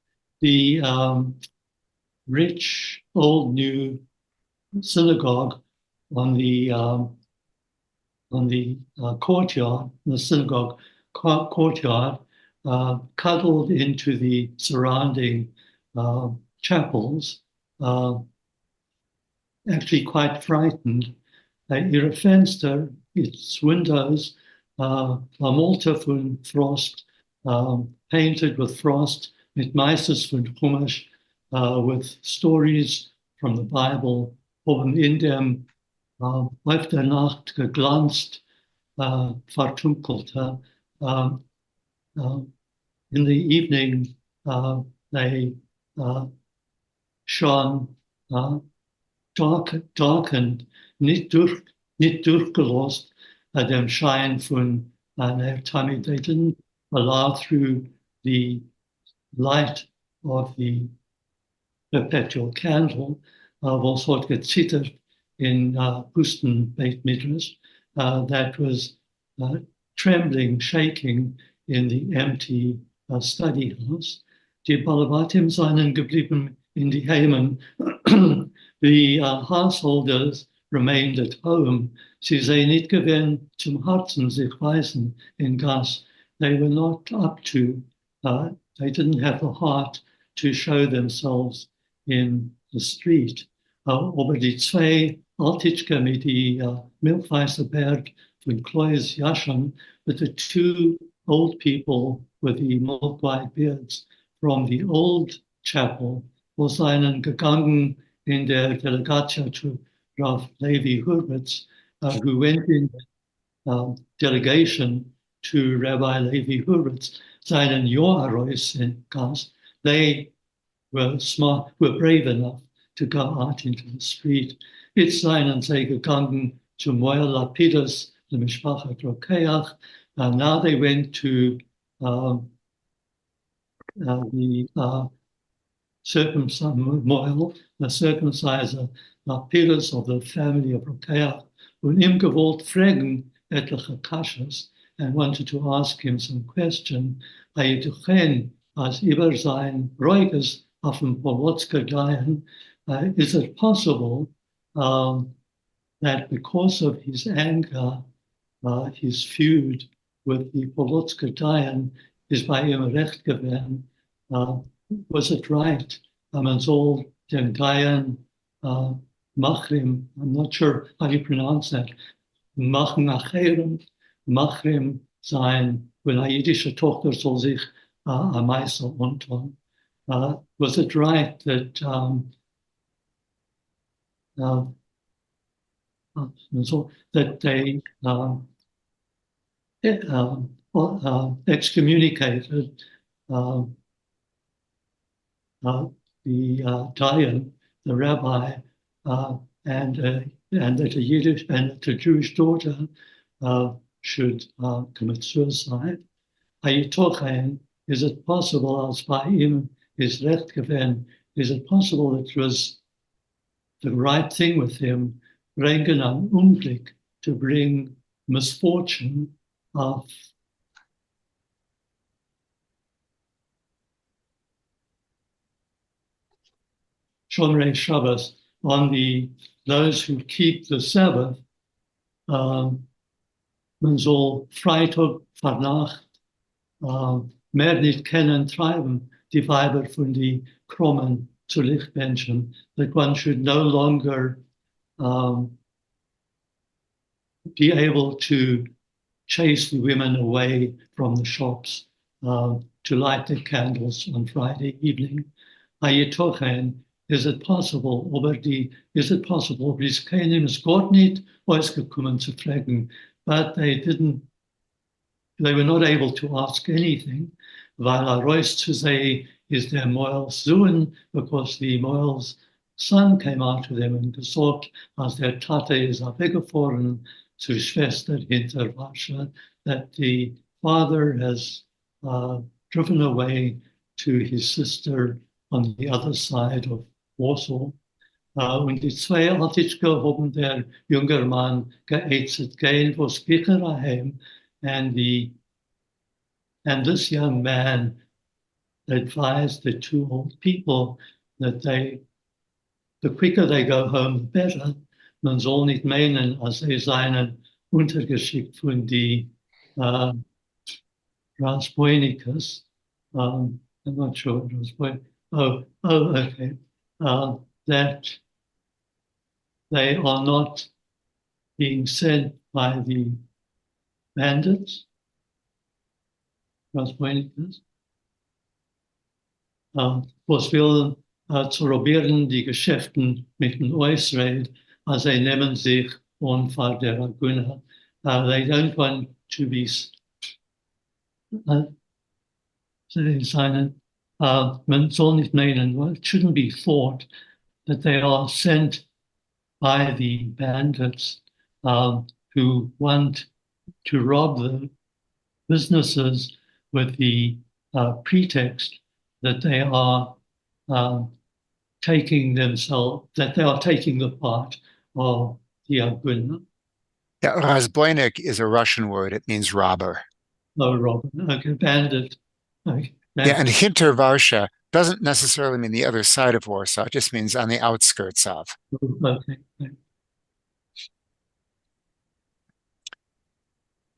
The rich old new synagogue on the on the courtyard, the synagogue courtyard, cuddled into the surrounding chapels, actually quite frightened. Ihre Fenster, its windows, Malte von Frost, painted with frost, mit meisters von Chumash, with stories from the Bible, haben in dem auf der Nacht geglanzt, vertunkelte. In the evening, they shone darkened, nicht durchgelost dem Schein von their tummy. They didn't allow through the light of the perpetual candle, was what gezittert in Houston Beit Midrash, that was trembling, shaking in the empty study house. Die Balabatim seien geblieben in die Heimen. The householders remained at home. Sie seien nicht gewesen zum Herzen sich weisen in Gas. They were not up to, they didn't have the heart to show themselves in the street. Aber die zwei Altitschke mit die Milchweiße Berg von Klois Yashan, but the two old people with the milk white beards from the old chapel, wo seien gegangen in der Delegatia to Rav Levi Hurwitz, who went in delegation to Rabbi Levi Hurwitz, seinen Joarois in Gas. They were smart, were brave enough to go out into the street. It's seien sie gegangen to Moel Lapidus, the Mishpachat Rokeach, and now they went to the Moel, the circumciser Lapidus of the family of Rokeach, und ihm gewollt fragen etliche Kashas, and wanted to ask him some question. Ayituchen, as über sein Reuges auf dem Polotsker Dayan, is it possible that because of his anger, his feud with the Polotsker Dayan is by ihm recht gewesen? Was it right? Man soll den Dayan Machrim, I'm not sure how you pronounce that, Machen Acherem, Machrim sein, wenn eine jüdische Tochter soll sich am Meißel untun. Was it right that so that they excommunicated the Dayan, the rabbi, and that a Yiddish and that a Jewish daughter should commit suicide. Ayitochen, is it possible, as by him is recht gewesen, is it possible it was the right thing with him, bringen an Unglück, to bring misfortune of Shomrei Shabbos on those who keep the Sabbath? Man soll Freitag Vernacht mehr nicht kennen treiben, die Weiber von die Krummen zu Lichtmenschen, that one should no longer be able to chase the women away from the shops to light their candles on Friday evening. Ayetochen, is it possible, is it possible, is keinem es Gott nicht ausgekommen zu fragen, but they were not able to ask anything, weil Reus zu say is their Moel's Sohn, because the Moel's son came out to them and gesagt, as their Tate is weggefahren zu Schwester hinter Warschau, that the father has driven away to his sister on the other side of Warsaw. Und die zwei Altitschke haben der junge Mann geätzet gehen, was Kicher heim, and this young man advised the two old people that the quicker they go home, the better. Man soll nicht meinen, als sie seien untergeschickt von die Rasboinicus. I'm not sure it was okay. That they are not being sent by the bandits, Rasboinicus. Was will zu probieren, die Geschäften mit den Israel, als sie nehmen sich Unfall der AGUNE. They don't want to be man soll nicht meinen, well, it shouldn't be thought that they are sent by the bandits who want to rob the businesses with the pretext that they are taking the part of the AGUNE. Yeah, Razboinik is a Russian word. It means robber. No, robber. Okay, bandit. Okay, Yeah, and Hinter Varsha doesn't necessarily mean the other side of Warsaw. It just means on the outskirts of. Okay.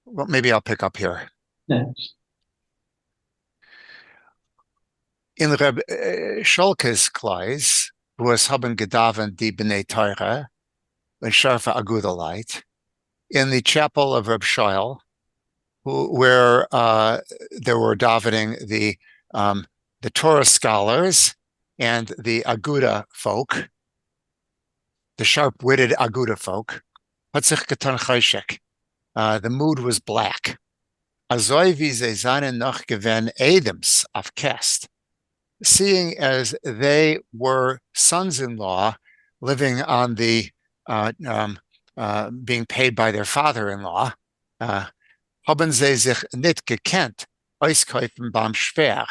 Well, maybe I'll pick up here. Thanks. In Reb Scholke's Kleis, who was haben gedaven die B'nai Torah, and Sharfa Agudalite, in the chapel of Reb Shoel, where there were davening the Torah scholars and the Aguda folk, the sharp-witted Aguda folk, hat sich getan chayshek. The mood was black. Azoi wie sie seinen noch gewen Adams of Kest, seeing as they were sons-in-law living on the being paid by their father-in-law, haben sie sich nicht gekannt, auskaufen beim Schwer.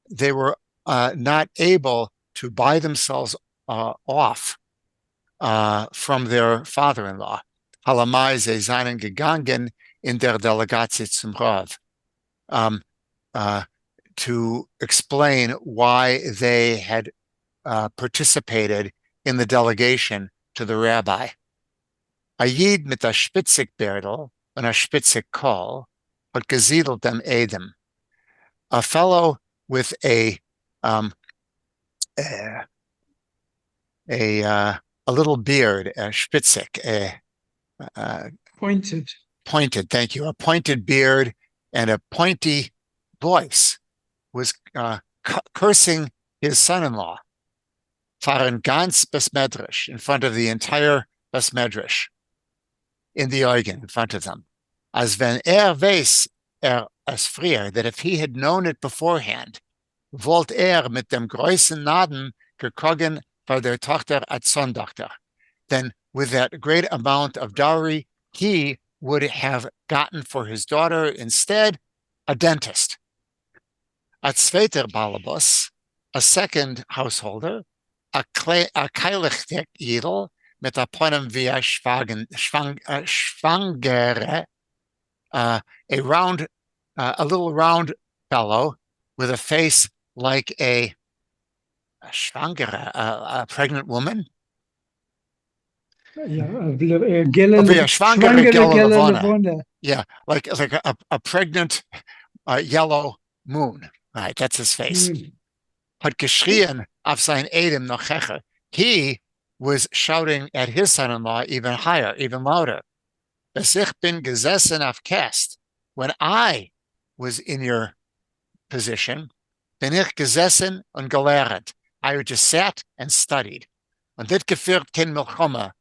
They were not able to buy themselves off from their father-in-law. Halamai sie seien gegangen in der Delegatie zum Rav, to explain why they had participated in the delegation to the rabbi. A Yid mit a spitzig Berdel and a spitzig Kol hat gesiedelt dem Edom. A fellow with a little beard, a spitzig, pointed, thank you, a pointed beard and a pointy voice, was cursing his son-in-law, fahren ganz Besmedrish, in front of the entire Besmedrish, in the Eugen, in front of them. As wenn weiß as frier, that if he had known it beforehand, wollt mit dem größten Naden gekrogen for their Tochter at Sondochter, then with that great amount of dowry, he would have gotten for his daughter instead a dentist. A zweiter Balabus, a second householder, a keilichtek Yidel mit a poinem via schwangere, a little round fellow with a face like a schwangere, a pregnant woman. Yeah, like a pregnant yellow moon. Right, that's his face. Hat geschrien auf sein Edom noch hecher. He was shouting at his son-in-law even higher, even louder. Bis ich bin gesessen auf Kest. When I was in your position, bin ich gesessen und gelehrt. I just sat and studied. Und dit geführt kein Milchoma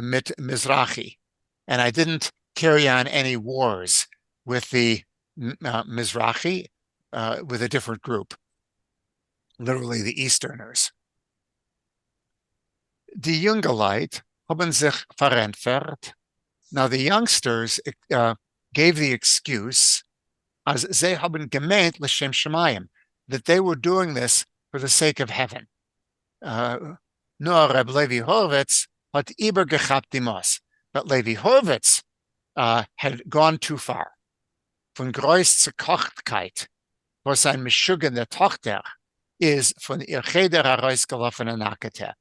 mit Mizrahi. And I didn't carry on any wars with the Mizrahi, with a different group, literally the Easterners. Die Jungeleit haben sich verentfert. Now the youngsters gave the excuse, as sie haben gemeint l'shem shemayim, that they were doing this for the sake of heaven. Nur Reb Levi Horowitz hat übergehabt die Mos, but Levi Horowitz had gone too far. Von größter Kochtkeit, wo sein Meshuggah der Tochter is von ihr Cheder herausgelaufene Nakete,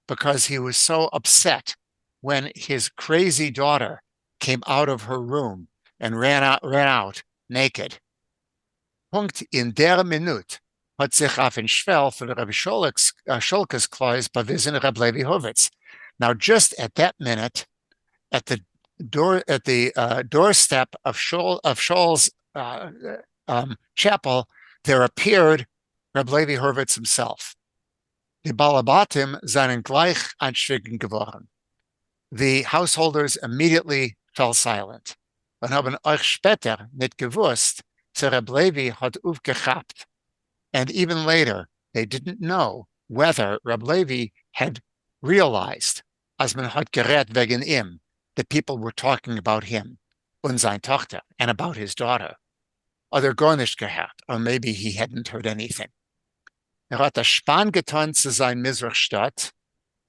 because he was so upset when his crazy daughter came out of her room and ran out naked. Punkt in der Minute hat sich auf den Schwell von Rabbi Scholkes Kleus bewiesen Reb Levi Horowitz. Now, just at that minute, at the doorstep of Schol's chapel, there appeared Reb Levi Horowitz himself. Die Balabatim seien gleich anschwingen geworden. The householders immediately fell silent und haben euch später nicht gewusst, dass Reb Levi hat aufgehabt. And even later, they didn't know whether Reb Levi had realized, as man hat gerät wegen ihm, that people were talking about him und seine Tochter and about his daughter. Oder gar nicht gehört, or maybe he hadn't heard anything. Hat das Span getan zu sein Mizrachstadt.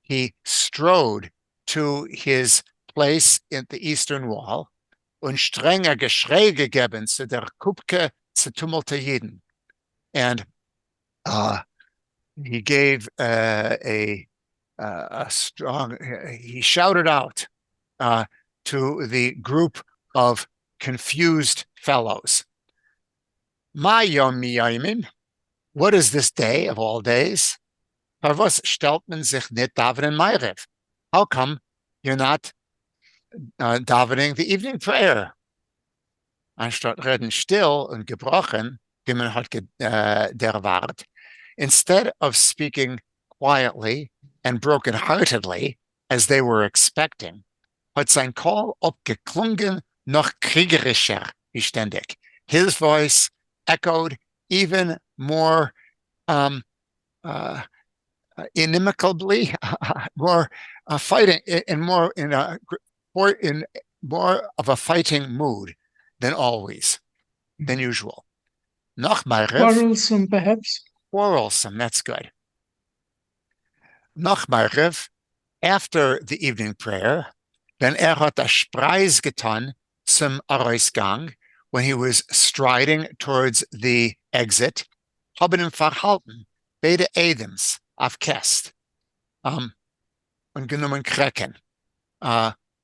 He strode to his place in the eastern wall und strenger Geschrei gegeben zu der Kupke zu tumulte Jeden. And he gave a strong, he shouted out to the group of confused fellows. Ma yom miyamin, what is this day of all days? Parvos stellt man sich nicht davening Ma'ariv? How come you're not davening the evening prayer? Anstatt reden still und gebrochen, wie man hat derwart, instead of speaking quietly and broken-heartedly, as they were expecting, hat sein Call abgeklungen noch kriegerischer wie ständig. His voice echoed even more inimicably, more fighting, in more of a fighting mood than usual. Noch Ma'ariv. Quarrelsome, perhaps. Quarrelsome, that's good. Noch Ma'ariv, after the evening prayer, then hat a Spreis getan zum Arausgang, when he was striding towards the exit, haben ihm verhalten, beide Edems auf Kest, und genommen Krecken.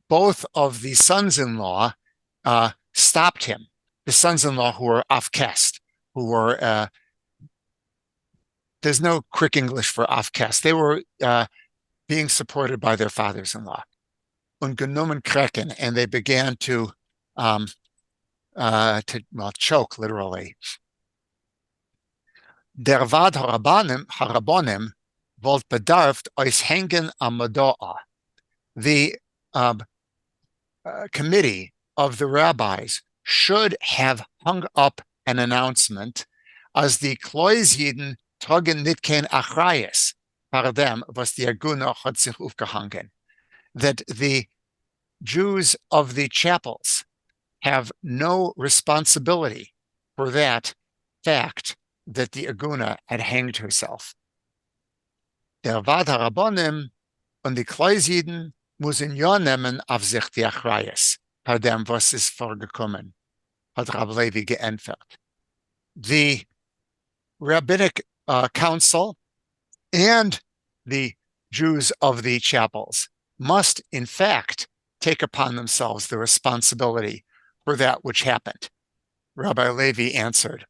Both of the sons-in-law stopped him, the sons-in-law who were auf Kest, who were, there's no quick English for auf Kest. They were being supported by their fathers-in-law. Und genommen Krecken, and they began to choke, literally. Der Vad Harabonim wollt bedarft eus hängen am Madoa. The committee of the rabbis should have hung up an announcement as the Klois Yidden trugen nit kein Achrayes par dem, was die AGUNE hat sich aufgehangen. That the Jews of the chapels have no responsibility for that fact that the AGUNE had hanged herself. Der Vad Harabonim und die Klois Yidden müssen ja nehmen auf sich die Achrayes, par dem, was ist vorgekommen, hat Rab Levi geantwortet. The rabbinic council and the Jews of the chapels must, in fact, take upon themselves the responsibility for that which happened. Rabbi Levi answered,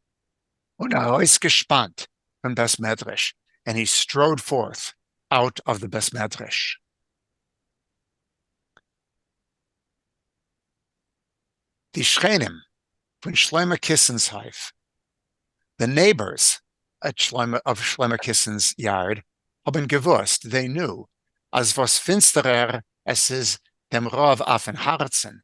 und ist gespannt from Bes Medrash, and he strode forth out of the Bes Medrash. Die Schrenim von Shlomo Kissensheif, the neighbors of Shlomo Kissen's yard, haben gewusst, they knew, as was finsterer es is dem Rav auf den Herzen,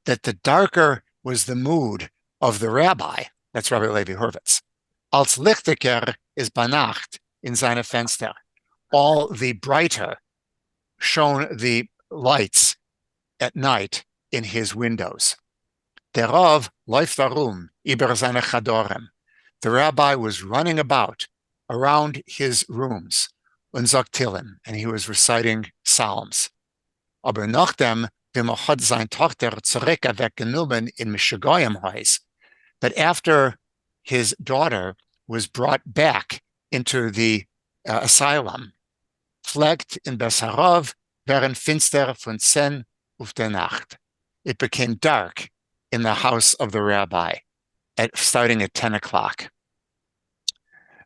that the darker was the mood of the rabbi, that's Rabbi Levi Horowitz, als lichtiger is bei Nacht in seine Fenster, all the brighter shone the lights at night in his windows. Der Rav läuft darum über seine Chadorim. The rabbi was running about around his rooms und sagt Tillim, and he was reciting psalms. Aber nachdem, wie man hat seine Tochter zurück weggenommen in Mishagoyim-Haus, that after his daughter was brought back into the asylum, pflegt in Bessarov während finster von 10 auf der Nacht. it became dark in the house of the rabbi, starting at 10 o'clock.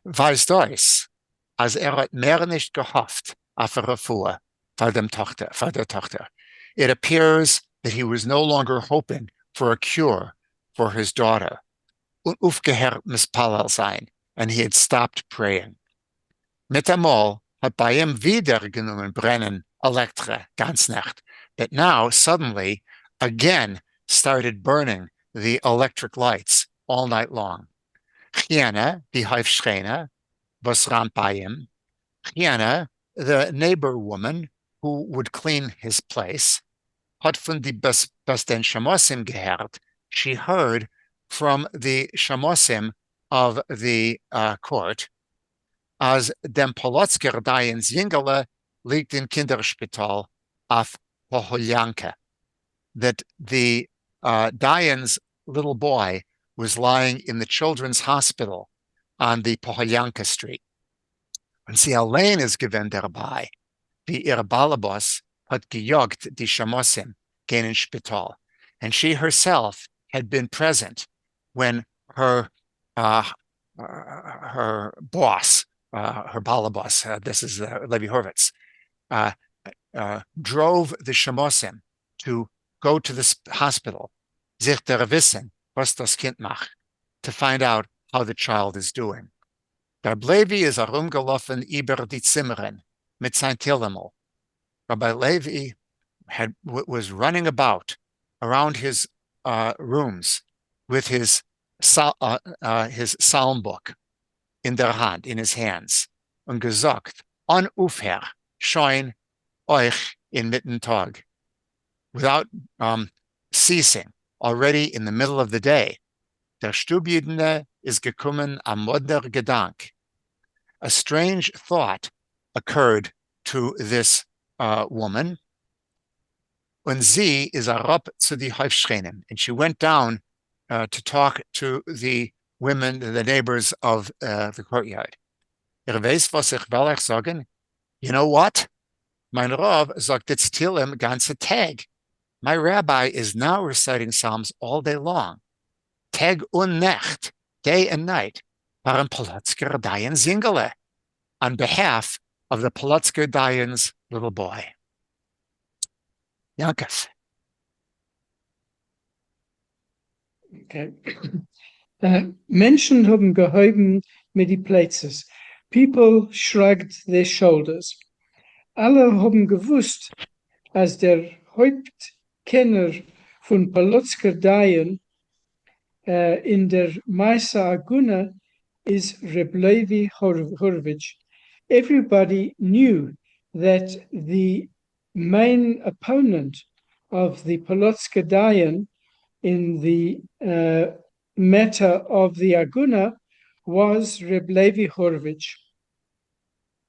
Weiß Deus, als hat mehr nicht gehofft auf eine Refuah for der Tochter. It appears that he was no longer hoping for a cure for his daughter. Und aufgehört mispalel sein, and he had stopped praying. Mit einmal hat bei ihm wieder genommen brennen Elektra ganz Nacht, but now suddenly again started burning the electric lights all night long. Chiana, die Haifschreine, was ran bei ihm. Chiana, the neighbor woman who would clean his place, hat von die besten Shamosim gehört. She heard from the Shamosim of the court, as dem Polotzker Dian's Jingele liegt in Kinderspital auf Poholyanka, that the Dian's little boy was lying in the children's hospital on the Poholyanka Street. Und sie allein ist gewesen dabei, wie ihr Balabos hat gejogt die Shamosim gehen in Spital. And she herself had been present when her boss, her Balabos, this is Levi Horvitz, drove the Shamosim to go to the hospital, sich der wissen, was das Kind macht, to find out how the child is doing. Der Levi ist herumgelaufen über die Zimmerin mit sein Tillemel. Rabbi Levi was running about around his rooms with his psalm book in der Hand, in his hands, und gesagt, Ufer, schein euch inmitten Tag, without ceasing, already in the middle of the day. Der Stubjedene is gekommen am Modder Gedank. A strange thought occurred to this woman. Und sie is herab zu die Haifschreinen, and she went down to talk to the women, the neighbors of the courtyard. Weiß, was ich will euch sagen? You know what? Mein Rav sagt jetzt Tillim ganze Tag. My rabbi is now reciting Psalms all day long. Tag und Nacht, day and night, waren Polotzker Dayan's Jingele, on behalf of the Polotzker Dayan's little boy. Yankov. Okay. Menschen haben gehoben mit die Plätze. People shrugged their shoulders. Alle haben gewusst, als der Hauptkenner von Polotzker Dayan in der Maisa Agune is Reb Levi Horvitz. Everybody knew that the main opponent of the Polotzker Dayan in the matter of the Aguna was Reb Levi Horvitz.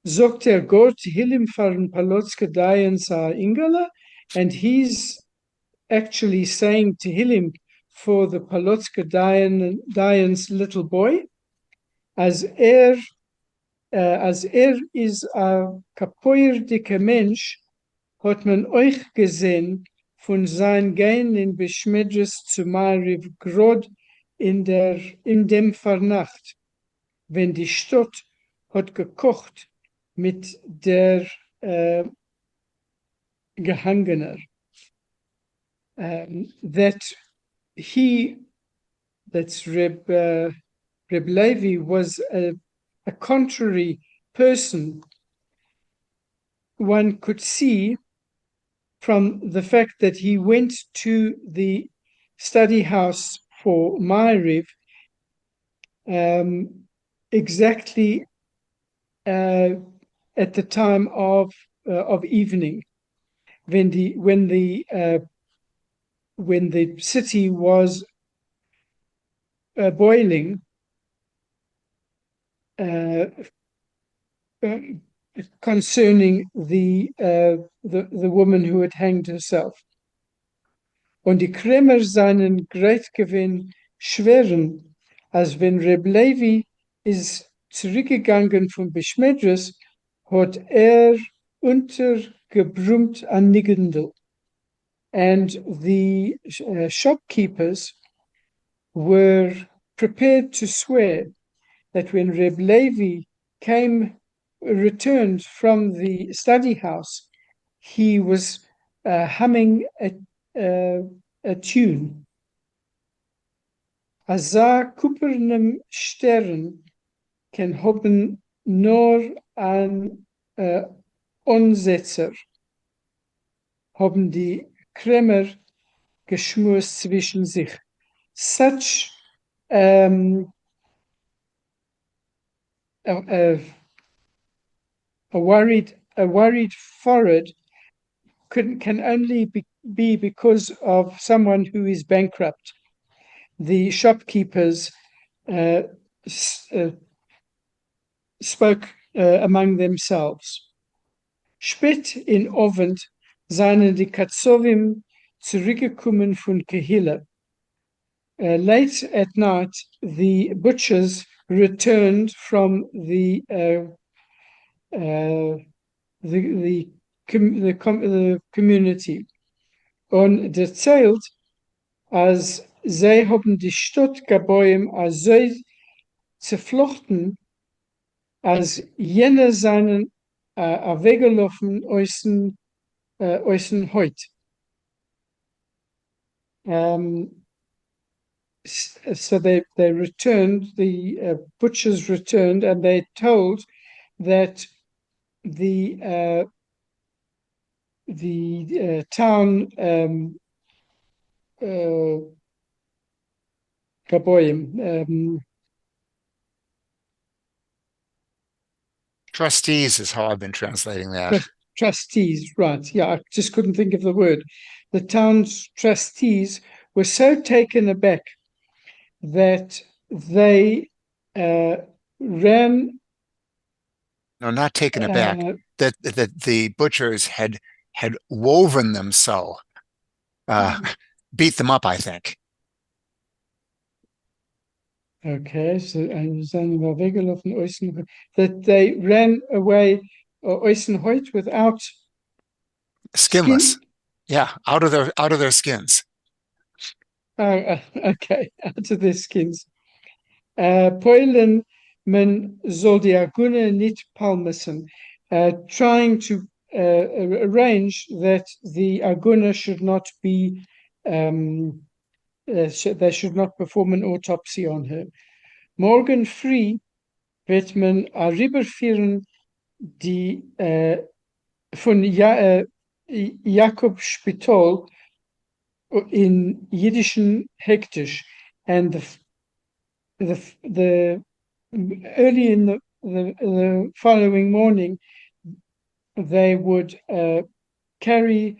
Zogt Gott Hilim von Polotzker Dayan sa Ingala, and he's actually saying Tehillim for the Polotzker Dayan's little boy, as is a kapoirdike Mensch, hat man euch gesehen von sein Gehen in Beschmedres zu Mariv grod in dem Vernacht, wenn die Stadt hat gekocht mit der Gehangener. That's Reb Levi, was a contrary person. One could see from the fact that he went to the study house for Ma'ariv exactly at the time of evening, when the city was boiling, concerning the woman who had hanged herself. Und die Kremer seinen Greitgewinn schweren, als wenn Reb Levi ist zurückgegangen von, hat untergebrummt an Nigendel. and the shopkeepers were prepared to swear that when Reb Levi returned from the study house, he was humming a tune. Aza kupernem Stern can haben nur an Onsetzer, haben die Krämer geschmust zwischen sich. Such a worried forehead can only be because of someone who is bankrupt. The shopkeepers spoke among themselves. Spät in Abend seien die Katzovim zurückgekommen von Kehille. Late at night, the butchers returned from the community. Und erzählt, als sie haben die Stadtgebäude so zerflochten, als jene seinen weggelaufen außen heut. So they returned, the butchers returned, and they told that the town trustees is how I've been translating that. Trustees, right. Yeah, I just couldn't think of the word. The town's trustees were so taken aback that they ran. No, not taken aback. That the butchers had woven them so, beat them up, I think. Okay, so that they ran away Oysenhoit without skinless. Skin? Yeah, out of their skins. Okay, out of their skins. Poilen men soll die Agune nicht palmesen, trying to arrange that the Agune should not be they should not perform an autopsy on her. Morgen früh wird man rüberführen die von Jakob Spital in jiddischen Hektisch, and the early in the following morning they would carry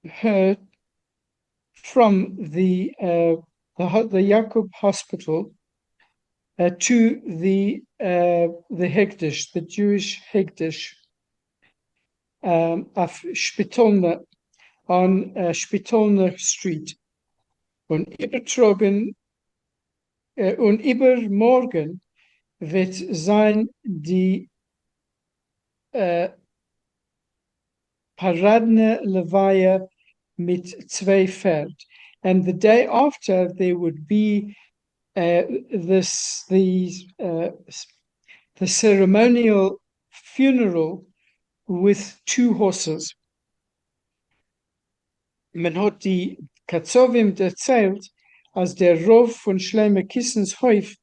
her from the Jakob Hospital to the Hektisch, the Jewish Hektisch, auf Spitalner, on Spitalner Street. Und übertragen und übermorgen wird sein die Paradne Levaya mit 2 Pferd. And the day after there would be the ceremonial funeral with 2 horses. Man hat die Katzovim erzählt, als der Rov von Schleimer Kissens Häuf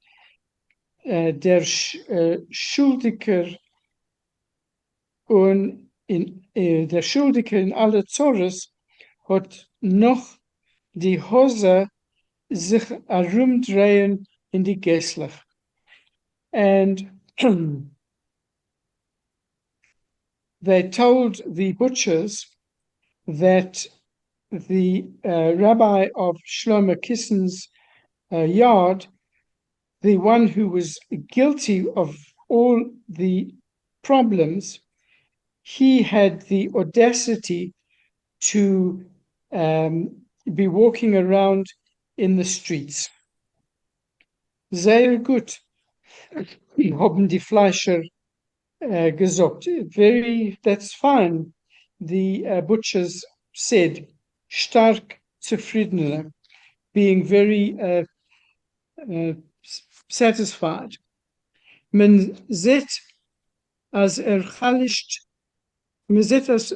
der Schuldiger und der Schuldiger in alle Zores hat noch die Hose sich herumdrehen in die Gässlach. And they told the butchers that the rabbi of Shlomo Kissen's yard, the one who was guilty of all the problems, he had the audacity to be walking around in the streets. Sehr gut, haben die Fleischer gesagt. That's fine, the butchers said. stark zufriedener, being very satisfied. Men zet as chalisht, men zet as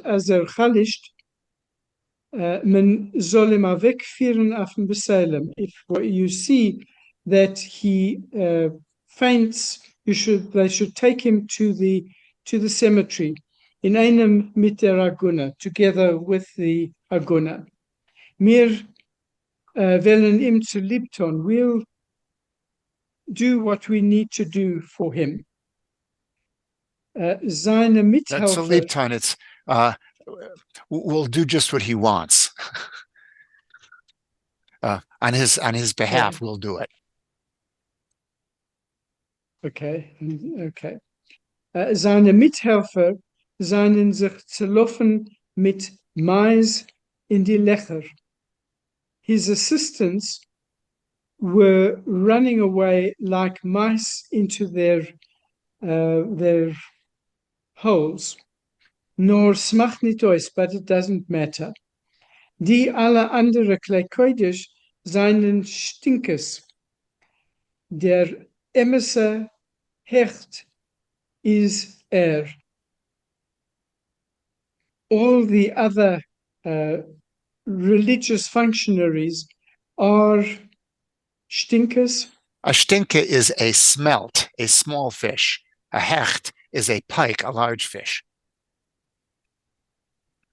chalisht, men soll hem wegführen auf dem Besalem. If you see that he faints, they should take him to the cemetery in einem mit der AGUNE, together with the AGUNE. Wir wollen ihm zu lieb tun. We'll do what we need to do for him. Seine That's a Mithelfer. leap time. It's we'll do just what he wants. On his behalf, we'll do it. Okay. Seine Mithelfer seien sich zerlaufen mit Mais in die Lecher. His assistants were running away like mice into their holes. Nor smacht nicht aus, but it doesn't matter. Die alle andere Kleikoidisch seinen Stinkes. Der emisse Hecht is all the other religious functionaries are stinkers. A stinke is a smelt, a small fish. A hecht is a pike, a large fish.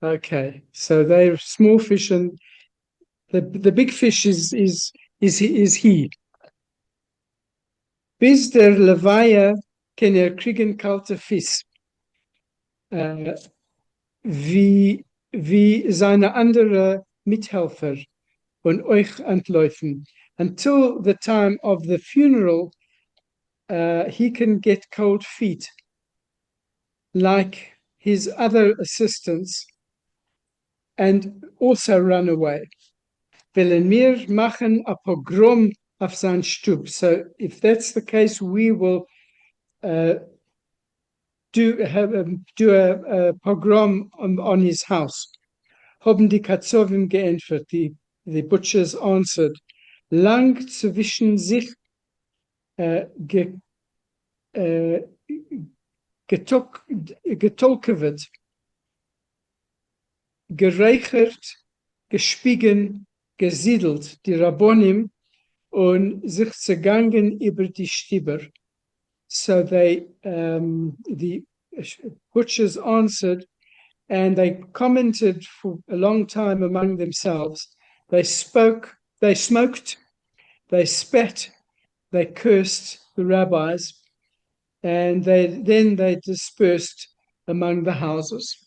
Okay, so they're small fish, and the big fish is he. Bis der Levaya kann kriegen kalte Fisch. Wie seine andere Mithelfer und euch entläufen. Until the time of the funeral, he can get cold feet like his other assistants and also run away. Wollen wir machen a pogrom auf sein Stub. So if that's the case, we will do a pogrom on his house. Haben die Katzovim geantwortet. The butchers answered, lang zwischen sich getolkevet, gereichert, gespiegen, gesiedelt, die Rabbonim, und sich zergangen über die Stieber. So the butchers answered, and they commented for a long time among themselves. They spoke, they smoked, they spat, they cursed the rabbis, and then they dispersed among the houses.